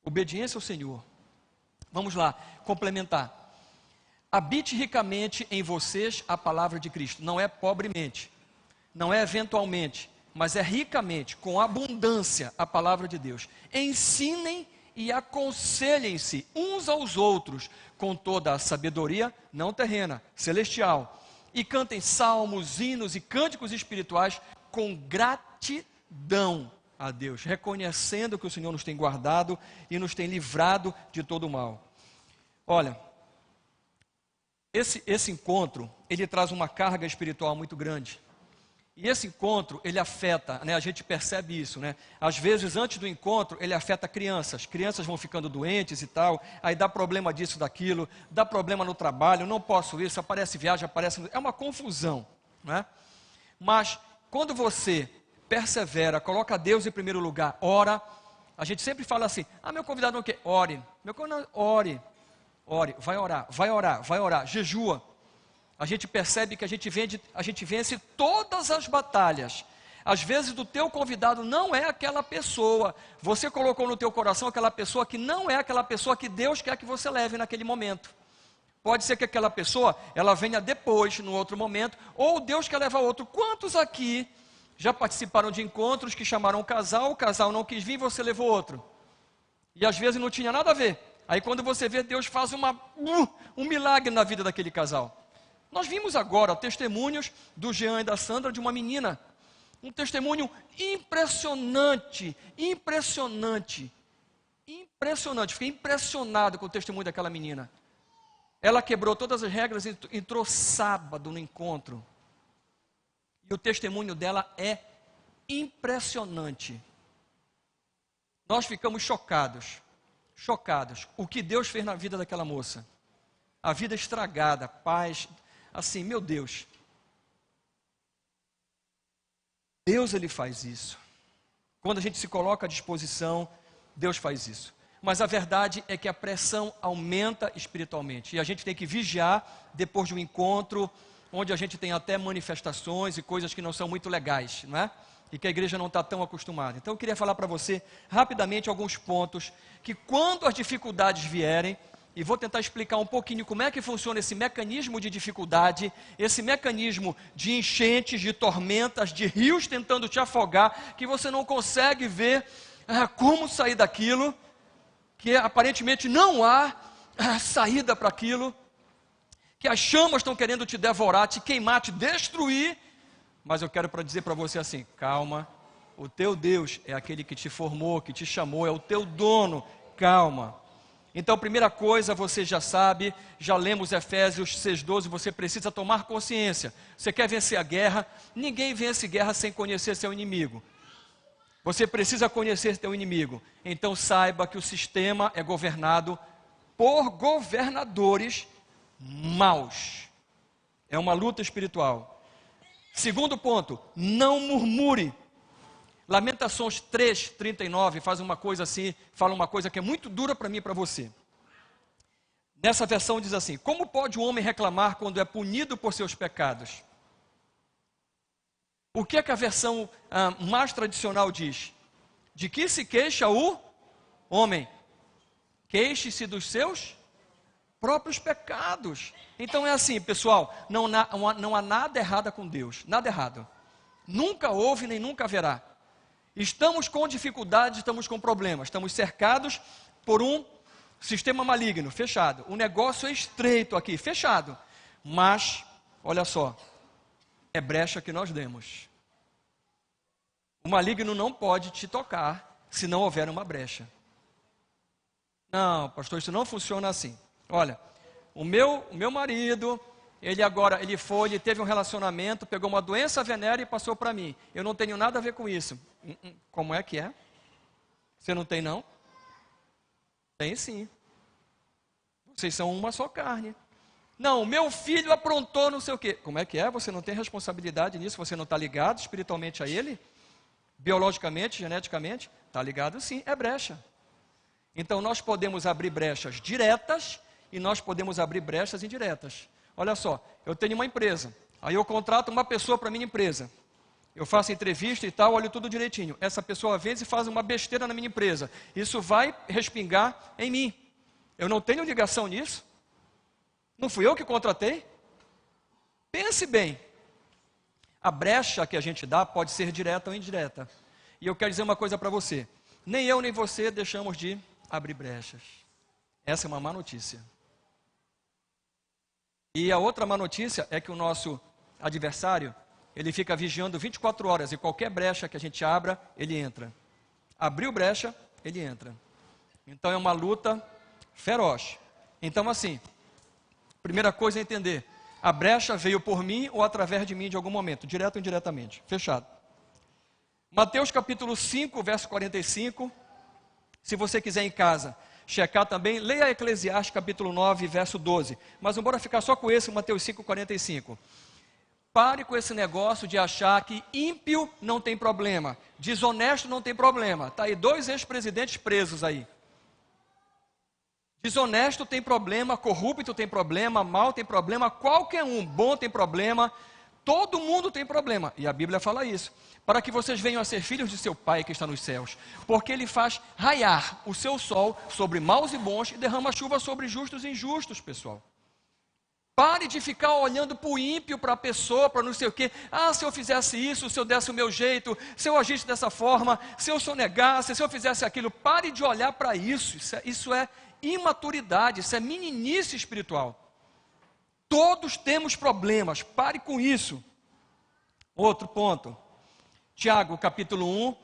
Obediência ao Senhor. Vamos lá, complementar. Habite ricamente em vocês a palavra de Cristo, não é pobremente. não é eventualmente, mas é ricamente, com abundância, a palavra de Deus. Ensinem e aconselhem-se uns aos outros com toda a sabedoria, não terrena, celestial. E cantem salmos, hinos e cânticos espirituais com gratidão a Deus, reconhecendo que o Senhor nos tem guardado e nos tem livrado de todo o mal. Olha, esse encontro, ele traz uma carga espiritual muito grande. E esse encontro, ele afeta, né? A gente percebe isso, né? Às vezes, antes do encontro, ele afeta crianças. Crianças vão ficando doentes e tal, aí dá problema disso, daquilo, dá problema no trabalho, não posso isso, aparece viagem, aparece... É uma confusão, né? Mas, quando você persevera, coloca Deus em primeiro lugar, ora, a gente sempre fala assim, meu convidado não quer, ore. Meu convidado, ore, vai orar, jejua. A gente percebe que a gente vence todas as batalhas. Às vezes o teu convidado não é aquela pessoa. Você colocou no teu coração aquela pessoa que não é aquela pessoa que Deus quer que você leve naquele momento. Pode ser que aquela pessoa, ela venha depois, no outro momento, ou Deus quer levar outro. Quantos aqui já participaram de encontros que chamaram o casal não quis vir, você levou outro? E às vezes não tinha nada a ver. Aí quando você vê, Deus faz um milagre na vida daquele casal. Nós vimos agora testemunhos do Jean e da Sandra de uma menina. Um testemunho impressionante. Fiquei impressionado com o testemunho daquela menina. Ela quebrou todas as regras e entrou sábado no encontro. E o testemunho dela é impressionante. Nós ficamos chocados. O que Deus fez na vida daquela moça. A vida estragada, paz... Assim, meu Deus, ele faz isso. Quando a gente se coloca à disposição, Deus faz isso. Mas a verdade é que a pressão aumenta espiritualmente. E a gente tem que vigiar depois de um encontro, onde a gente tem até manifestações e coisas que não são muito legais, não é? E que a igreja não está tão acostumada. Então eu queria falar para você, rapidamente, alguns pontos, que quando as dificuldades vierem, e vou tentar explicar um pouquinho como é que funciona esse mecanismo de dificuldade, esse mecanismo de enchentes, de tormentas, de rios tentando te afogar, que você não consegue ver como sair daquilo, que aparentemente não há saída para aquilo, que as chamas estão querendo te devorar, te queimar, te destruir, mas eu quero dizer para você assim, calma, o teu Deus é aquele que te formou, que te chamou, é o teu dono, calma. Então, primeira coisa, você já sabe, já lemos Efésios 6,12, você precisa tomar consciência. Você quer vencer a guerra? Ninguém vence guerra sem conhecer seu inimigo. Você precisa conhecer seu inimigo. Então, saiba que o sistema é governado por governadores maus. É uma luta espiritual. Segundo ponto, não murmure. Lamentações 3:39 faz uma coisa assim, fala uma coisa que é muito dura para mim e para você. Nessa versão diz assim: como pode o homem reclamar quando é punido por seus pecados? O que é que a versão mais tradicional diz? De que se queixa o homem? Queixe-se dos seus próprios pecados. Então é assim, pessoal, não há nada errado com Deus, nada errado. Nunca houve nem nunca haverá. Estamos com dificuldades, estamos com problemas, estamos cercados por um sistema maligno, fechado. O negócio é estreito aqui, fechado. Mas, olha só, é brecha que nós demos. O maligno não pode te tocar se não houver uma brecha. Não, pastor, isso não funciona assim. Olha, o meu marido... Ele teve um relacionamento, pegou uma doença venérea e passou para mim. Eu não tenho nada a ver com isso. Como é que é? Você não tem não? Tem sim. Vocês são uma só carne. Não, meu filho aprontou não sei o quê. Como é que é? Você não tem responsabilidade nisso? Você não está ligado espiritualmente a ele? Biologicamente, geneticamente? Está ligado sim, é brecha. Então nós podemos abrir brechas diretas e nós podemos abrir brechas indiretas. Olha só, eu tenho uma empresa, aí eu contrato uma pessoa para a minha empresa. Eu faço entrevista e tal, olho tudo direitinho. Essa pessoa às vezes faz uma besteira na minha empresa. Isso vai respingar em mim. Eu não tenho ligação nisso. Não fui eu que contratei. Pense bem. A brecha que a gente dá pode ser direta ou indireta. E eu quero dizer uma coisa para você. Nem eu nem você deixamos de abrir brechas. Essa é uma má notícia. E a outra má notícia é que o nosso adversário, ele fica vigiando 24 horas e qualquer brecha que a gente abra, ele entra. Abriu brecha, ele entra. Então é uma luta feroz. Então assim, primeira coisa é entender, a brecha veio por mim ou através de mim de algum momento, direto ou indiretamente. Fechado. Mateus capítulo 5, verso 45, se você quiser em casa checar também, leia Eclesiastes capítulo 9, verso 12. Mas não bora ficar só com esse, Mateus 5, 45. Pare com esse negócio de achar que ímpio não tem problema, desonesto não tem problema. Está aí 2 ex-presidentes presos aí. Desonesto tem problema, corrupto tem problema, mal tem problema, qualquer um, bom tem problema, todo mundo tem problema. E a Bíblia fala isso. Para que vocês venham a ser filhos de seu Pai que está nos céus. Porque Ele faz raiar o seu sol sobre maus e bons e derrama chuva sobre justos e injustos, pessoal. Pare de ficar olhando para o ímpio, para a pessoa, para não sei o quê. Ah, se eu fizesse isso, se eu desse o meu jeito, se eu agisse dessa forma, se eu sonegasse, se eu fizesse aquilo. Pare de olhar para isso. Isso é imaturidade, isso é meninice espiritual. Todos temos problemas, pare com isso. Outro ponto. Tiago, capítulo 1,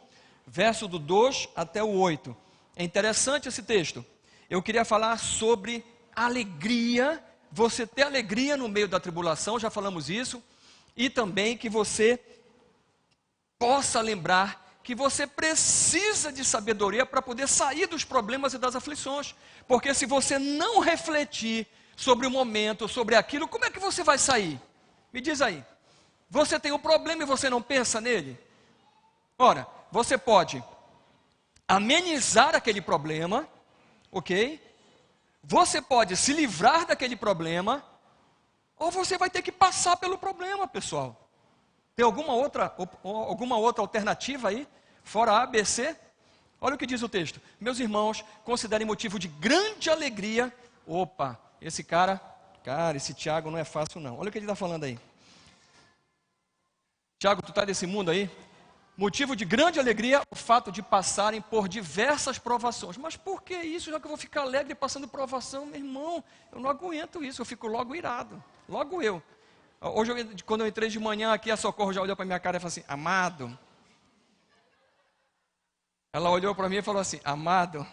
verso do 2 até o 8. É interessante esse texto. Eu queria falar sobre alegria, você ter alegria no meio da tribulação, já falamos isso, e também que você possa lembrar que você precisa de sabedoria para poder sair dos problemas e das aflições. Porque se você não refletir sobre o momento, sobre aquilo, como é que você vai sair? Me diz aí. Você tem um problema e você não pensa nele? Ora, você pode amenizar aquele problema, ok? Você pode se livrar daquele problema, ou você vai ter que passar pelo problema, pessoal. Tem alguma outra alternativa aí, fora A, B, C? Olha o que diz o texto. Meus irmãos, considerem motivo de grande alegria. Opa, esse esse Tiago não é fácil não. Olha o que ele está falando aí. Tiago, tu está desse mundo aí? Motivo de grande alegria, o fato de passarem por diversas provações. Mas por que isso? Já que eu vou ficar alegre passando provação, meu irmão, eu não aguento isso, eu fico logo irado. Logo eu. Hoje, quando eu entrei de manhã aqui, a Socorro já olhou para minha cara e falou assim, amado. Ela olhou para mim e falou assim, amado,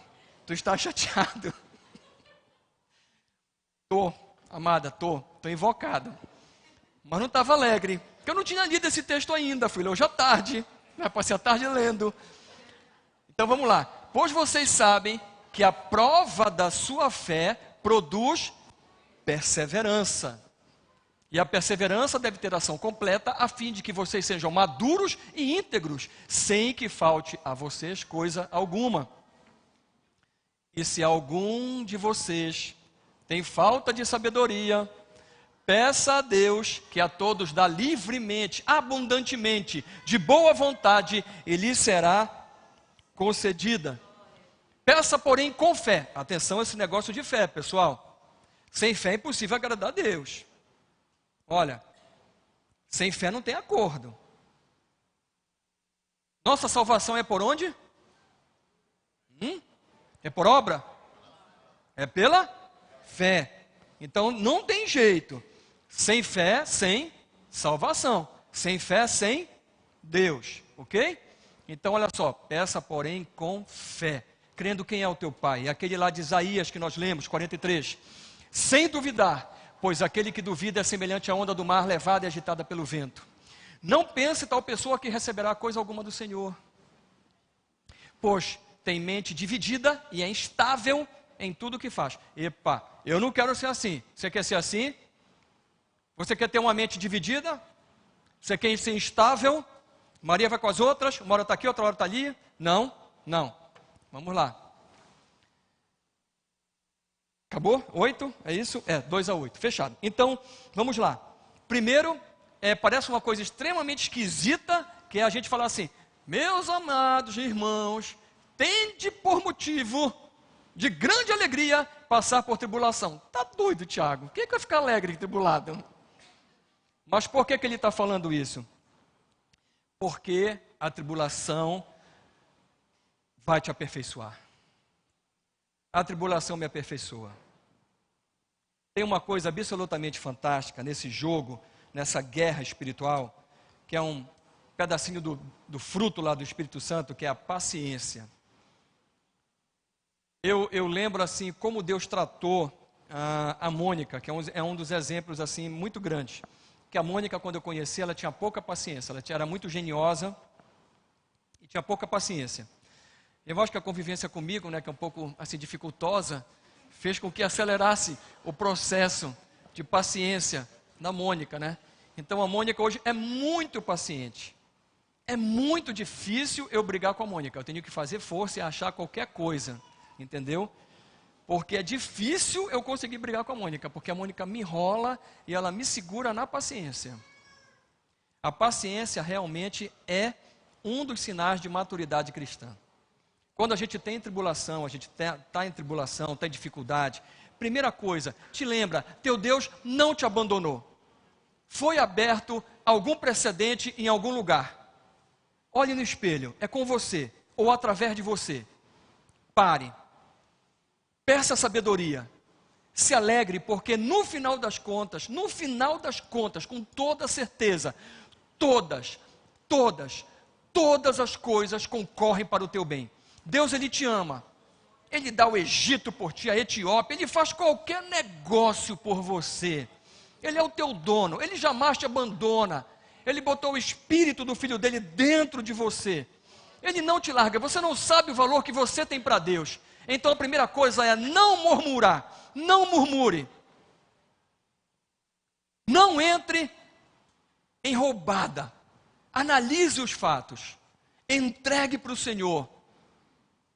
tu está chateado. Tô invocado. Mas não estava alegre, porque eu não tinha lido esse texto ainda, fui ler hoje à tarde. Passei a tarde lendo. Então vamos lá. Pois vocês sabem que a prova da sua fé produz perseverança. E a perseverança deve ter ação completa, a fim de que vocês sejam maduros e íntegros, sem que falte a vocês coisa alguma. E se algum de vocês tem falta de sabedoria, peça a Deus, que a todos dá livremente, abundantemente, de boa vontade, e lhe será concedida. Peça, porém, com fé. Atenção a esse negócio de fé, pessoal. Sem fé é impossível agradar a Deus. Olha, sem fé não tem acordo. Nossa salvação é por onde? É por obra? É pela fé. Então não tem jeito. Sem fé, sem salvação. Sem fé, sem Deus. Ok? Então olha só, peça porém com fé. Crendo quem é o teu Pai. É aquele lá de Isaías que nós lemos, 43. Sem duvidar, pois aquele que duvida é semelhante à onda do mar levada e agitada pelo vento. Não pense tal pessoa que receberá coisa alguma do Senhor. Pois tem mente dividida e é instável em tudo que faz. Epa, eu não quero ser assim. Você quer ser assim? Você quer ter uma mente dividida? Você quer ser instável? Maria vai com as outras, uma hora está aqui, outra hora está ali? Não, não. Vamos lá. Acabou? 8? É isso? 2-8. Fechado. Então, vamos lá. Primeiro, parece uma coisa extremamente esquisita, que é a gente falar assim, meus amados irmãos, tende por motivo de grande alegria passar por tribulação. Tá doido, Tiago? Quem é que vai ficar alegre e tribulado? Mas por que ele está falando isso? Porque a tribulação vai te aperfeiçoar. A tribulação me aperfeiçoa. Tem uma coisa absolutamente fantástica nesse jogo, nessa guerra espiritual, que é um pedacinho do fruto lá do Espírito Santo, que é a paciência. Eu lembro assim como Deus tratou a Mônica, que é um dos exemplos assim muito grandes. Que a Mônica, quando eu conheci, ela tinha pouca paciência, ela era muito geniosa e tinha pouca paciência. Eu acho que a convivência comigo, né, que é um pouco assim dificultosa, fez com que acelerasse o processo de paciência da Mônica, né? Então a Mônica hoje é muito paciente. É muito difícil eu brigar com a Mônica. Eu tenho que fazer força e achar qualquer coisa, entendeu? Porque é difícil eu conseguir brigar com a Mônica, porque a Mônica me enrola e ela me segura na paciência. A paciência realmente é um dos sinais de maturidade cristã. Quando a gente tem tribulação, a gente está em tribulação, está em dificuldade, primeira coisa, te lembra, teu Deus não te abandonou. Foi aberto algum precedente em algum lugar. Olhe no espelho, é com você, ou através de você. Pare. Peça sabedoria. Se alegre, porque no final das contas, com toda certeza, todas as coisas concorrem para o teu bem. Deus, Ele te ama. Ele dá o Egito por ti, a Etiópia, Ele faz qualquer negócio por você. Ele é o teu dono, Ele jamais te abandona. Ele botou o Espírito do Filho dEle dentro de você. Ele não te larga, você não sabe o valor que você tem para Deus. Então a primeira coisa é não murmurar, não murmure. Não entre em roubada. Analise os fatos. Entregue para o Senhor.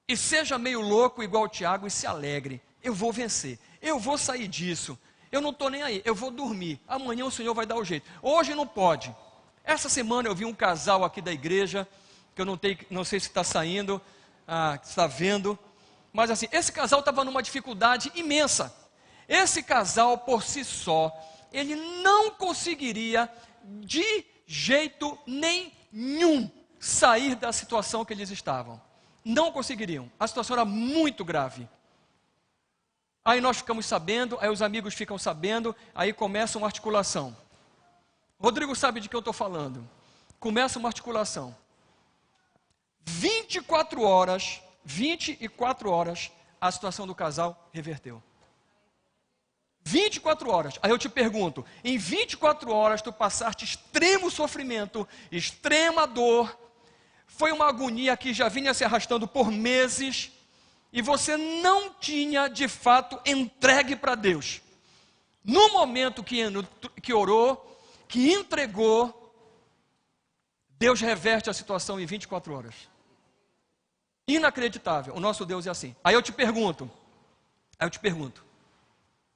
E seja meio louco igual o Tiago e se alegre. Eu vou vencer, eu vou sair disso. Eu não estou nem aí, eu vou dormir. Amanhã o Senhor vai dar o jeito. Hoje não pode. Essa semana eu vi um casal aqui da igreja, que eu não sei se está saindo, está vendo. Mas assim, esse casal estava numa dificuldade imensa. Esse casal por si só, ele não conseguiria de jeito nenhum sair da situação que eles estavam. Não conseguiriam. A situação era muito grave. Aí nós ficamos sabendo, aí os amigos ficam sabendo, aí começa uma articulação. Rodrigo sabe de que eu estou falando. Começa uma articulação. 24 horas, a situação do casal reverteu. 24 horas. Aí eu te pergunto, em 24 horas tu passaste extremo sofrimento, extrema dor, foi uma agonia que já vinha se arrastando por meses, e você não tinha de fato entregue para Deus. No momento que orou, que entregou, Deus reverte a situação em 24 horas. Inacreditável, o nosso Deus é assim. Aí eu te pergunto,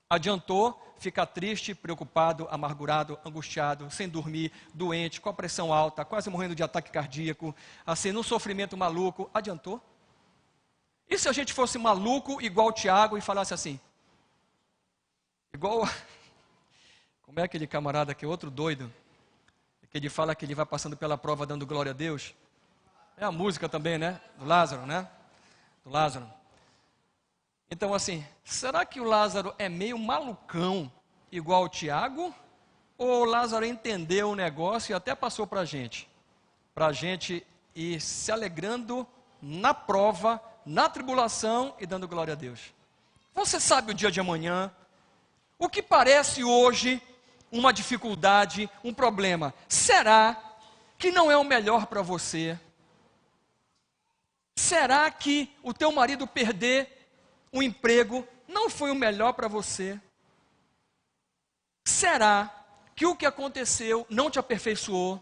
adiantou ficar triste, preocupado, amargurado, angustiado, sem dormir, doente, com a pressão alta, quase morrendo de ataque cardíaco, assim, num sofrimento maluco, adiantou? E se a gente fosse maluco igual o Tiago e falasse assim, igual, como é aquele camarada que é outro doido, que ele fala que ele vai passando pela prova dando glória a Deus? É a música também, né? Do Lázaro, né? Do Lázaro. Então assim, será que o Lázaro é meio malucão, igual o Tiago? Ou o Lázaro entendeu o negócio e até passou para a gente ir se alegrando na prova, na tribulação e dando glória a Deus? Você sabe o dia de amanhã? O que parece hoje uma dificuldade, um problema, será que não é o melhor para você? Será que o teu marido perder o emprego não foi o melhor para você? Será que o que aconteceu não te aperfeiçoou?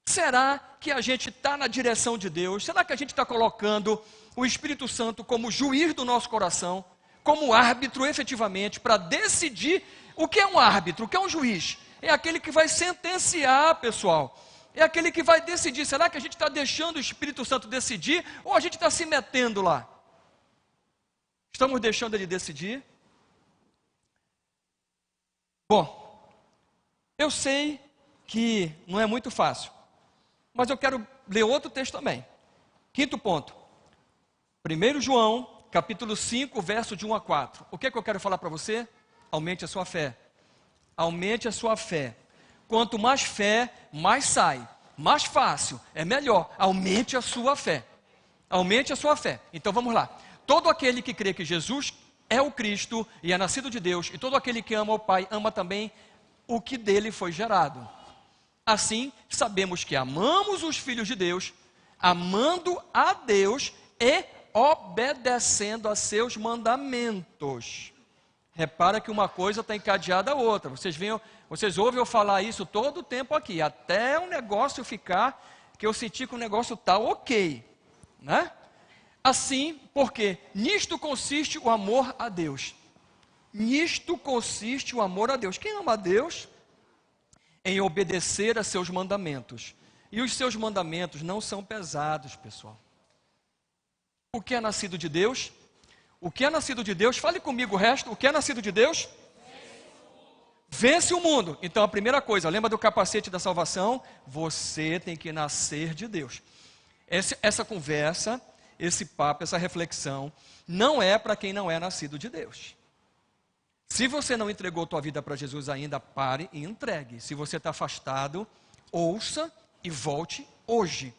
Será que a gente está na direção de Deus? Será que a gente está colocando o Espírito Santo como juiz do nosso coração, como árbitro efetivamente, para decidir? O que é um árbitro? O que é um juiz? É aquele que vai sentenciar, pessoal. É aquele que vai decidir. Será que a gente está deixando o Espírito Santo decidir ou a gente está se metendo lá? Estamos deixando ele decidir? Bom, eu sei que não é muito fácil. Mas eu quero ler outro texto também. Quinto ponto. 1 João, capítulo 5, verso de 1 a 4. O que é que eu quero falar para você? Aumente a sua fé. Aumente a sua fé. Quanto mais fé, mais sai. Mais fácil, é melhor. Aumente a sua fé. Aumente a sua fé. Então vamos lá. Todo aquele que crê que Jesus é o Cristo e é nascido de Deus, e todo aquele que ama o Pai, ama também o que dele foi gerado. Assim, sabemos que amamos os filhos de Deus, amando a Deus e obedecendo a seus mandamentos. Repara que uma coisa está encadeada à outra. Vocês ouvem eu falar isso todo o tempo aqui, até um negócio ficar, que eu senti que o negócio está ok, né? Assim, porque nisto consiste o amor a Deus. Nisto consiste o amor a Deus. Quem ama a Deus? Em obedecer a seus mandamentos. E os seus mandamentos não são pesados, pessoal. O que é nascido de Deus? O que é nascido de Deus? Fale comigo o resto. O que é nascido de Deus? Vence o mundo. Então a primeira coisa, lembra do capacete da salvação? Você tem que nascer de Deus. Essa conversa, esse papo, essa reflexão, não é para quem não é nascido de Deus. Se você não entregou tua vida para Jesus ainda, pare e entregue. Se você está afastado, ouça e volte hoje.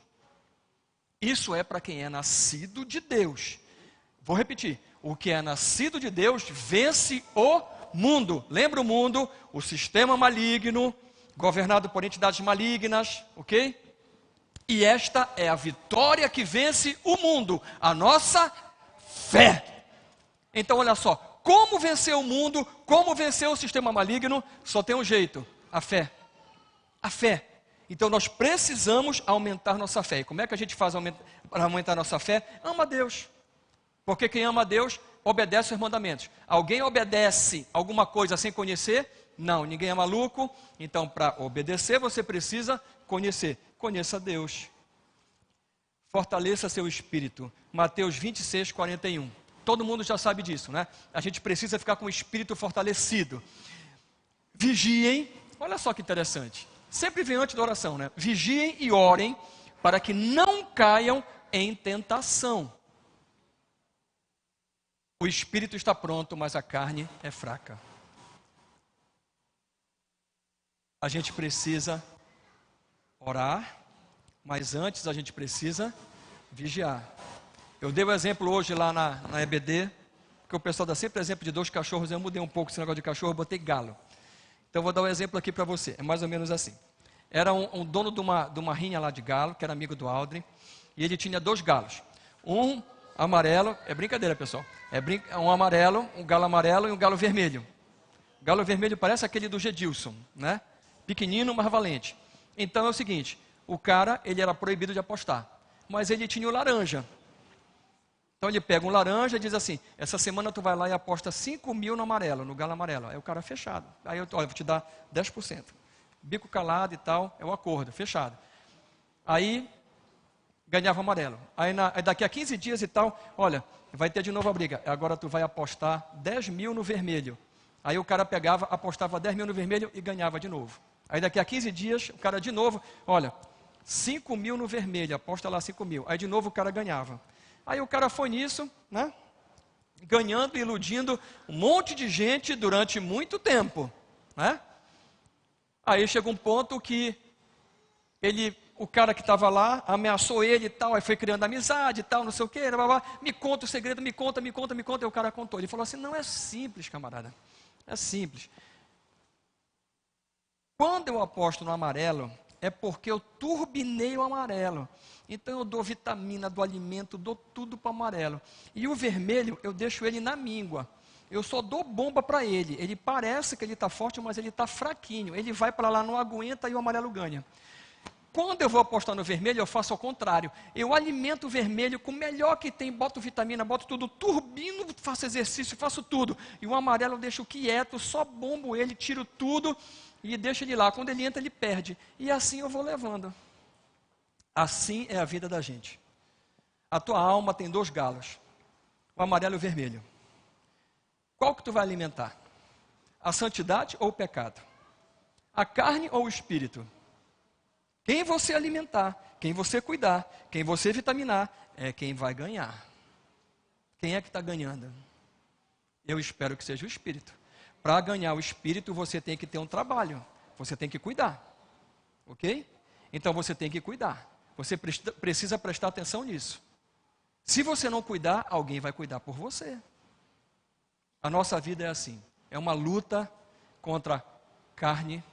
Isso é para quem é nascido de Deus. Vou repetir. O que é nascido de Deus vence o mundo. Lembra o mundo? O sistema maligno, governado por entidades malignas, ok? E esta é a vitória que vence o mundo, a nossa fé. Então olha só, como vencer o mundo, como vencer o sistema maligno, só tem um jeito, a fé. A fé. Então nós precisamos aumentar nossa fé. E como é que a gente faz para aumentar nossa fé? Ama a Deus. Porque quem ama a Deus, obedece aos mandamentos. Alguém obedece alguma coisa sem conhecer? Não, ninguém é maluco. Então para obedecer você precisa conhecer. Conheça Deus. Fortaleça seu espírito. Mateus 26, 41. Todo mundo já sabe disso, né? A gente precisa ficar com o espírito fortalecido. Vigiem. Olha só que interessante. Sempre vem antes da oração, né? Vigiem e orem para que não caiam em tentação. O espírito está pronto, mas a carne é fraca. A gente precisa orar, mas antes a gente precisa vigiar. Eu dei o exemplo hoje lá na EBD, porque o pessoal dá sempre exemplo de 2 cachorros, eu mudei um pouco esse negócio de cachorro, botei galo. Então eu vou dar um exemplo aqui para você, é mais ou menos assim. Era um dono de uma rinha lá de galo, que era amigo do Aldrin, e ele tinha 2 galos. Um amarelo, é brincadeira pessoal, um amarelo, um galo amarelo e um galo vermelho. O galo vermelho parece aquele do Gedilson, né? Pequenino, mas valente. Então é o seguinte, o cara, ele era proibido de apostar, mas ele tinha o laranja. Então ele pega um laranja e diz assim, essa semana tu vai lá e aposta 5 mil no amarelo, no galo amarelo. Aí o cara fechado. Aí eu vou te dar 10%. Bico calado e tal, é o acordo, fechado. Aí ganhava amarelo. Aí daqui a 15 dias e tal, olha, vai ter de novo a briga. Agora tu vai apostar 10 mil no vermelho. Aí o cara pegava, apostava 10 mil no vermelho e ganhava de novo. Aí daqui a 15 dias, o cara de novo, olha, 5 mil no vermelho, aposta lá 5 mil. Aí de novo o cara ganhava. Aí o cara foi nisso, né? Ganhando e iludindo um monte de gente durante muito tempo, né? Aí chegou um ponto que o cara que estava lá ameaçou ele e tal, aí foi criando amizade e tal, não sei o que, blá, blá, me conta o segredo, me conta, e o cara contou. Ele falou assim, não é simples, camarada, é simples. Quando eu aposto no amarelo, é porque eu turbinei o amarelo. Então eu dou vitamina, dou alimento, dou tudo para o amarelo. E o vermelho, eu deixo ele na míngua. Eu só dou bomba para ele. Ele parece que ele está forte, mas ele está fraquinho. Ele vai para lá, não aguenta e o amarelo ganha. Quando eu vou apostar no vermelho, eu faço ao contrário. Eu alimento o vermelho com o melhor que tem, boto vitamina, boto tudo, turbino, faço exercício, faço tudo. E o amarelo eu deixo quieto, só bombo ele, tiro tudo e deixo ele lá. Quando ele entra, ele perde. E assim eu vou levando. Assim é a vida da gente. A tua alma tem 2 galos, o amarelo e o vermelho. Qual que tu vai alimentar? A santidade ou o pecado? A carne ou o espírito? Quem você alimentar, quem você cuidar, quem você vitaminar, é quem vai ganhar. Quem é que está ganhando? Eu espero que seja o espírito. Para ganhar o espírito, você tem que ter um trabalho. Você tem que cuidar. Ok? Então você tem que cuidar. Você precisa prestar atenção nisso. Se você não cuidar, alguém vai cuidar por você. A nossa vida é assim. É uma luta contra carne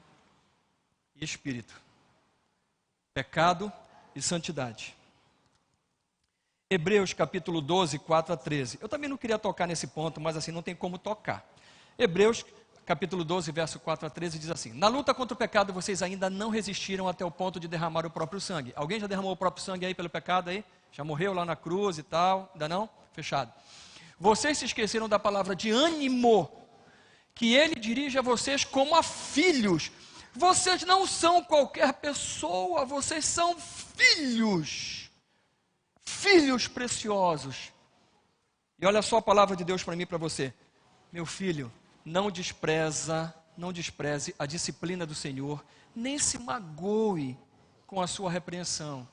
e espírito. Pecado e santidade. Hebreus capítulo 12, 4 a 13. Eu também não queria tocar nesse ponto, mas assim não tem como tocar. Hebreus capítulo 12, verso 4 a 13 diz assim: na luta contra o pecado vocês ainda não resistiram até o ponto de derramar o próprio sangue. Alguém já derramou o próprio sangue aí pelo pecado aí? Já morreu lá na cruz e tal? Ainda não? Fechado. Vocês se esqueceram da palavra de ânimo, que ele dirige a vocês como a filhos. Vocês não são qualquer pessoa, vocês são filhos. Filhos preciosos. E olha só a palavra de Deus para mim e para você. Meu filho, não despreze a disciplina do Senhor, nem se magoe com a sua repreensão.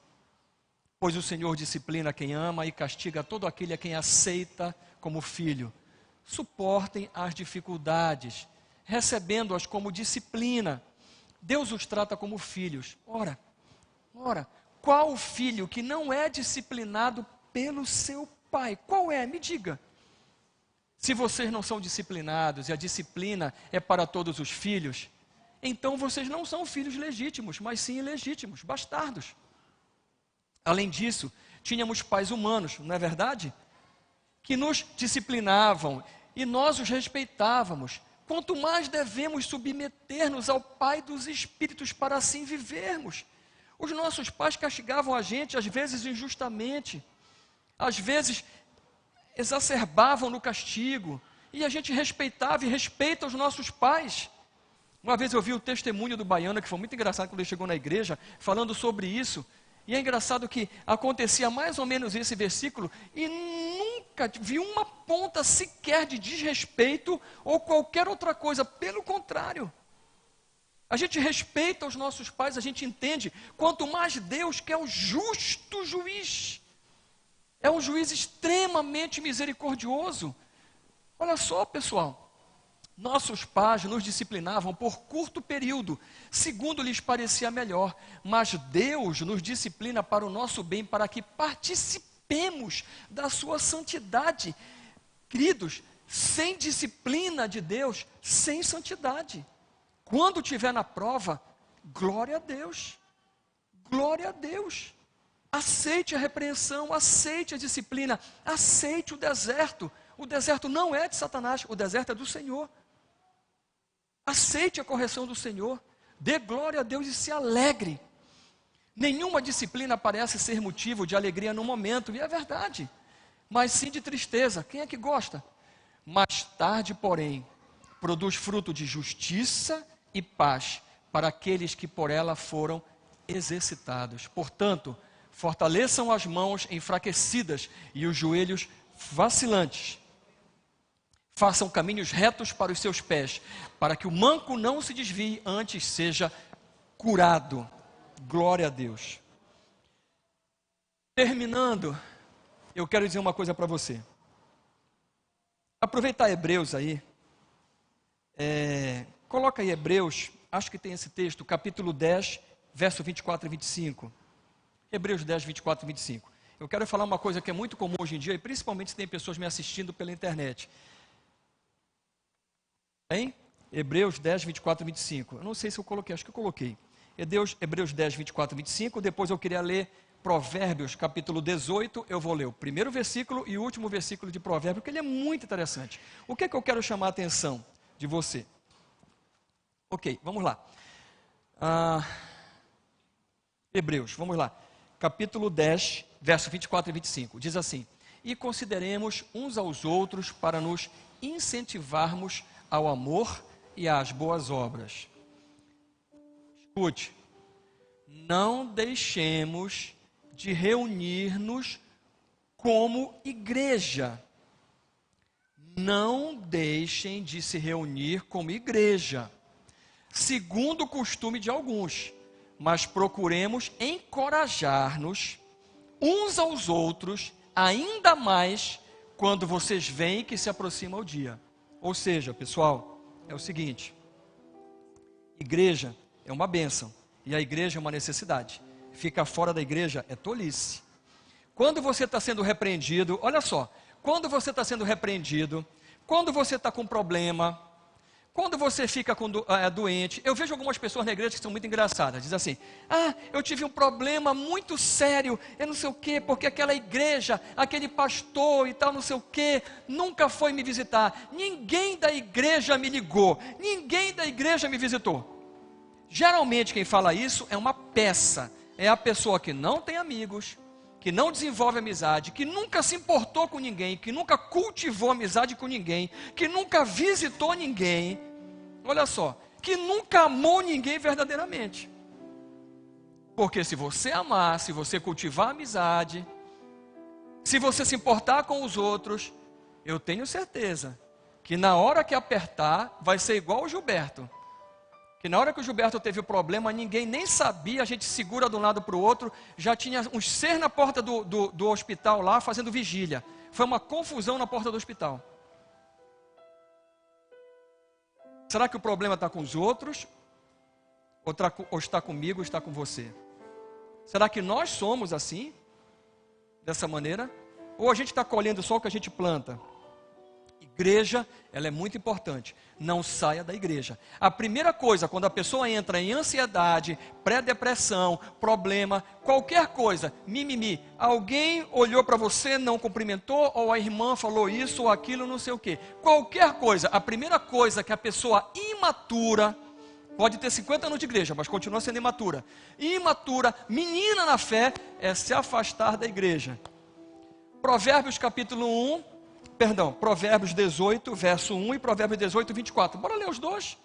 Pois o Senhor disciplina quem ama e castiga todo aquele a quem aceita como filho. Suportem as dificuldades, recebendo-as como disciplina. Deus os trata como filhos. Ora, qual filho que não é disciplinado pelo seu pai? Qual é? Me diga. Se vocês não são disciplinados e a disciplina é para todos os filhos, então vocês não são filhos legítimos, mas sim ilegítimos, bastardos. Além disso, tínhamos pais humanos, não é verdade? Que nos disciplinavam e nós os respeitávamos. Quanto mais devemos submeter-nos ao Pai dos Espíritos para assim vivermos. Os nossos pais castigavam a gente, às vezes injustamente, às vezes exacerbavam no castigo, e a gente respeitava e respeita os nossos pais. Uma vez eu vi o testemunho do baiano, que foi muito engraçado quando ele chegou na igreja, falando sobre isso, e é engraçado que acontecia mais ou menos esse versículo, e nunca vi uma ponta sequer de desrespeito ou qualquer outra coisa, pelo contrário. A gente respeita os nossos pais, a gente entende, quanto mais Deus, que é o justo juiz, é um juiz extremamente misericordioso. Olha só, pessoal, nossos pais nos disciplinavam por curto período, segundo lhes parecia melhor, mas Deus nos disciplina para o nosso bem, para que participemos da sua santidade. Queridos, sem disciplina de Deus, sem santidade. Quando estiver na prova, glória a Deus, glória a Deus. Aceite a repreensão, aceite a disciplina, aceite o deserto. O deserto não é de Satanás, o deserto é do Senhor. Aceite a correção do Senhor, dê glória a Deus e se alegre. Nenhuma disciplina parece ser motivo de alegria no momento, e é verdade, mas sim de tristeza. Quem é que gosta? Mais tarde, porém, produz fruto de justiça e paz para aqueles que por ela foram exercitados. Portanto, fortaleçam as mãos enfraquecidas e os joelhos vacilantes. Façam caminhos retos para os seus pés, para que o manco não se desvie, antes seja curado. Glória a Deus. Terminando, eu quero dizer uma coisa para você. Aproveitar Hebreus aí. Coloca aí Hebreus, acho que tem esse texto, capítulo 10, verso 24 e 25. Hebreus 10, 24 e 25. Eu quero falar uma coisa que é muito comum hoje em dia, e principalmente se tem pessoas me assistindo pela internet. Hein? Hebreus 10, 24 e 25. Eu não sei se eu coloquei, acho que eu coloquei. Hebreus 10, 24 e 25. Depois eu queria ler Provérbios, capítulo 18. Eu vou ler o primeiro versículo e o último versículo de Provérbios, porque ele é muito interessante. O que é que eu quero chamar a atenção de você? Ok, vamos lá. Hebreus, vamos lá. Capítulo 10, verso 24 e 25. Diz assim: e consideremos uns aos outros para nos incentivarmos ao amor e às boas obras. Escute, não deixemos de reunir-nos como igreja. Não deixem de se reunir como igreja, segundo o costume de alguns, mas procuremos encorajar-nos uns aos outros, ainda mais quando vocês veem que se aproxima o dia. Ou seja, pessoal, é o seguinte: igreja é uma bênção e a igreja é uma necessidade. Ficar fora da igreja é tolice. Quando você está sendo repreendido, olha só, quando você está sendo repreendido, quando você está com problema, quando você fica doente, eu vejo algumas pessoas na igreja que são muito engraçadas, diz assim: eu tive um problema muito sério, eu não sei o quê, porque aquela igreja, aquele pastor e tal, não sei o quê, nunca foi me visitar, ninguém da igreja me ligou, ninguém da igreja me visitou. Geralmente quem fala isso é uma peça, é a pessoa que não tem amigos, que não desenvolve amizade, que nunca se importou com ninguém, que nunca cultivou amizade com ninguém, que nunca visitou ninguém, olha só, que nunca amou ninguém verdadeiramente. Porque se você amar, se você cultivar amizade, se você se importar com os outros, eu tenho certeza que na hora que apertar, vai ser igual o Gilberto. Que na hora que o Gilberto teve o problema, ninguém nem sabia, a gente segura de um lado para o outro, já tinha uns seis na porta do hospital lá, fazendo vigília. Foi uma confusão na porta do hospital. Será que o problema está com os outros? Ou está comigo, ou está com você? Será que nós somos assim? Dessa maneira? Ou a gente está colhendo só o que a gente planta? Igreja, ela é muito importante. Não saia da igreja. A primeira coisa, quando a pessoa entra em ansiedade, pré-depressão, problema, qualquer coisa, mimimi, alguém olhou para você, não cumprimentou, ou a irmã falou isso ou aquilo, não sei o quê. Qualquer coisa, a primeira coisa que a pessoa imatura, pode ter 50 anos de igreja, mas continua sendo imatura. Imatura, menina na fé, é se afastar da igreja. Provérbios 18, verso 1 e Provérbios 18, 24. Bora ler os dois?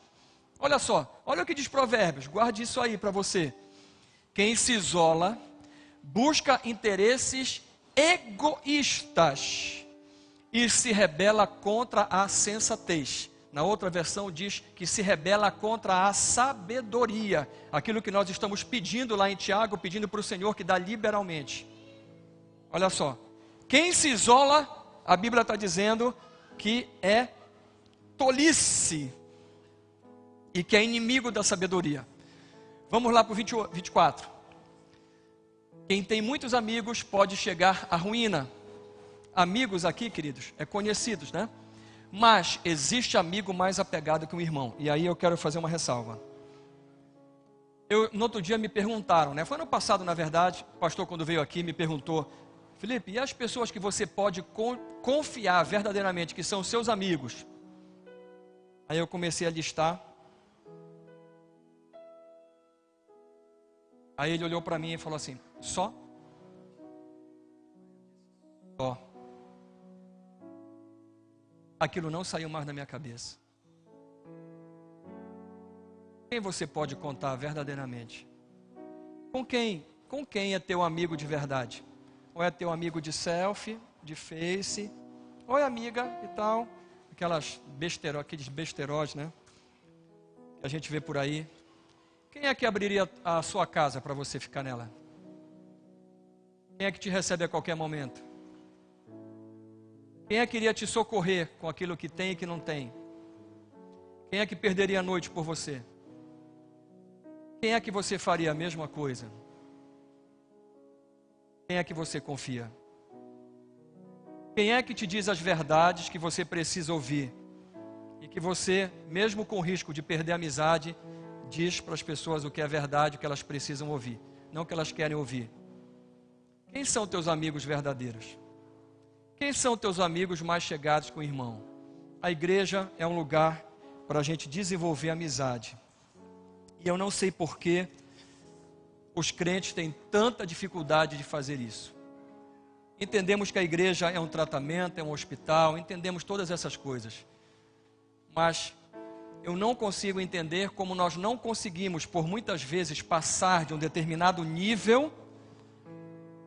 Olha só, olha o que diz Provérbios, guarde isso aí para você. Quem se isola, busca interesses egoístas e se rebela contra a sensatez. Na outra versão diz que se rebela contra a sabedoria. Aquilo que nós estamos pedindo lá em Tiago, pedindo para o Senhor que dá liberalmente. Olha só, quem se isola, a Bíblia está dizendo que é tolice e que é inimigo da sabedoria. Vamos lá para o 24. Quem tem muitos amigos pode chegar à ruína. Amigos aqui, queridos, é conhecidos, né? Mas existe amigo mais apegado que um irmão. E aí eu quero fazer uma ressalva. No outro dia me perguntaram, né? Foi ano passado, na verdade, o pastor quando veio aqui me perguntou: Felipe, e as pessoas que você pode confiar verdadeiramente, que são seus amigos? Aí eu comecei a listar. Aí ele olhou para mim e falou assim: só? Só. Aquilo não saiu mais da minha cabeça. Quem você pode contar verdadeiramente? Com quem? Com quem é teu amigo de verdade? Ou é teu amigo de selfie, de face, ou é amiga e tal, aqueles besterós, né? Que a gente vê por aí. Quem é que abriria a sua casa para você ficar nela? Quem é que te recebe a qualquer momento? Quem é que iria te socorrer com aquilo que tem e que não tem? Quem é que perderia a noite por você? Quem é que você faria a mesma coisa? Quem é que você confia? Quem é que te diz as verdades que você precisa ouvir? E que você, mesmo com o risco de perder a amizade, diz para as pessoas o que é verdade, o que elas precisam ouvir, não o que elas querem ouvir. Quem são teus amigos verdadeiros? Quem são teus amigos mais chegados com o irmão? A igreja é um lugar para a gente desenvolver amizade. E eu não sei por que os crentes têm tanta dificuldade de fazer isso. Entendemos que a igreja é um tratamento, é um hospital, entendemos todas essas coisas. Mas eu não consigo entender como nós não conseguimos, por muitas vezes, passar de um determinado nível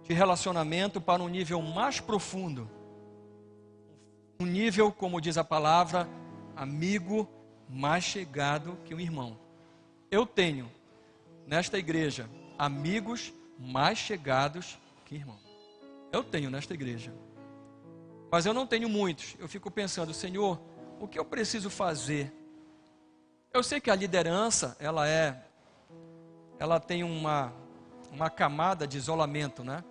de relacionamento para um nível mais profundo. Um nível, como diz a palavra, amigo mais chegado que um irmão. Eu tenho nesta igreja amigos mais chegados que irmãos. Eu tenho nesta igreja. Mas eu não tenho muitos. Eu fico pensando, Senhor, o que eu preciso fazer? Eu sei que a liderança, ela tem uma camada de isolamento, né?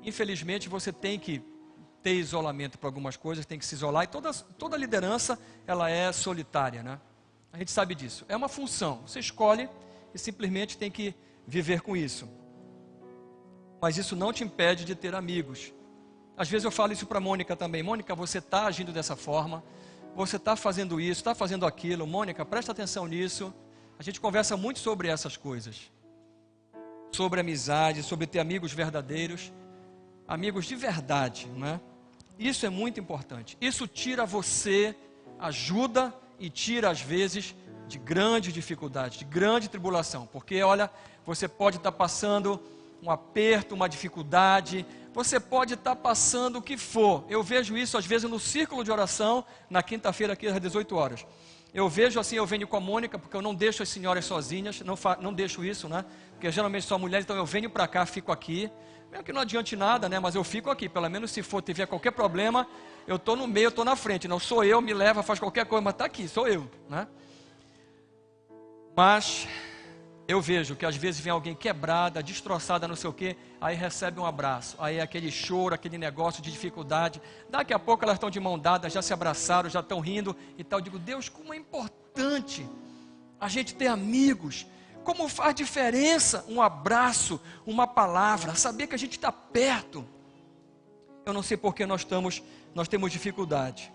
Infelizmente, você tem que ter isolamento para algumas coisas, tem que se isolar. E toda liderança, ela é solitária, né? A gente sabe disso. É uma função. Você escolhe e simplesmente tem que viver com isso. Mas isso não te impede de ter amigos. Às vezes eu falo isso para a Mônica também. Mônica, você está agindo dessa forma, você está fazendo isso, está fazendo aquilo. Mônica, presta atenção nisso. A gente conversa muito sobre essas coisas. Sobre amizade, sobre ter amigos verdadeiros. Amigos de verdade, né? Isso é muito importante. Isso tira você, ajuda e tira às vezes de grande dificuldade, de grande tribulação. Porque olha, você pode estar passando um aperto, uma dificuldade, você pode estar passando o que for. Eu vejo isso às vezes no círculo de oração, na quinta-feira aqui às 18 horas. Eu vejo assim, eu venho com a Mônica, porque eu não deixo as senhoras sozinhas, não deixo isso, né? Porque geralmente são mulheres, então eu venho para cá, fico aqui. Mesmo que não adiante nada, né? Mas eu fico aqui, pelo menos se tiver qualquer problema, eu estou no meio, eu estou na frente. Não sou eu, me leva, faz qualquer coisa, mas está aqui, sou eu, né? Mas eu vejo que às vezes vem alguém quebrada, destroçada, não sei o quê, aí recebe um abraço, aí é aquele choro, aquele negócio de dificuldade, daqui a pouco elas estão de mão dada, já se abraçaram, já estão rindo e tal. Eu digo, Deus, como é importante a gente ter amigos, como faz diferença um abraço, uma palavra, saber que a gente está perto. Eu não sei porque nós temos dificuldade.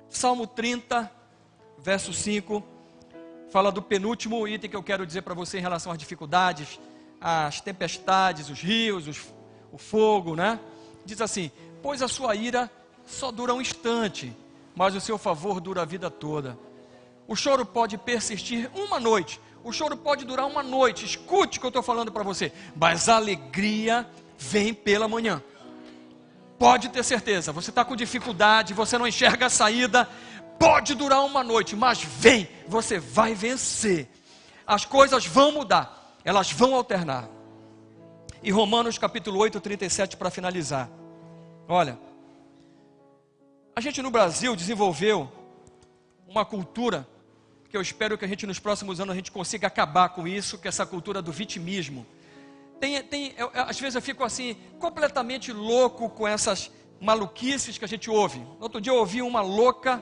Salmo 30, verso 5, fala do penúltimo item que eu quero dizer para você em relação às dificuldades, às tempestades, os rios, o fogo, né? Diz assim, pois a sua ira só dura um instante, mas o seu favor dura a vida toda. O choro pode persistir uma noite, o choro pode durar uma noite, escute o que eu estou falando para você, mas a alegria vem pela manhã. Pode ter certeza, você está com dificuldade, você não enxerga a saída, pode durar uma noite, mas vem, você vai vencer. As coisas vão mudar, elas vão alternar. E Romanos capítulo 8, 37 para finalizar. Olha, a gente no Brasil desenvolveu uma cultura, que eu espero que a gente nos próximos anos a gente consiga acabar com isso, que é essa cultura do vitimismo. Às vezes eu fico assim, completamente louco com essas maluquices que a gente ouve. Outro dia eu ouvi uma louca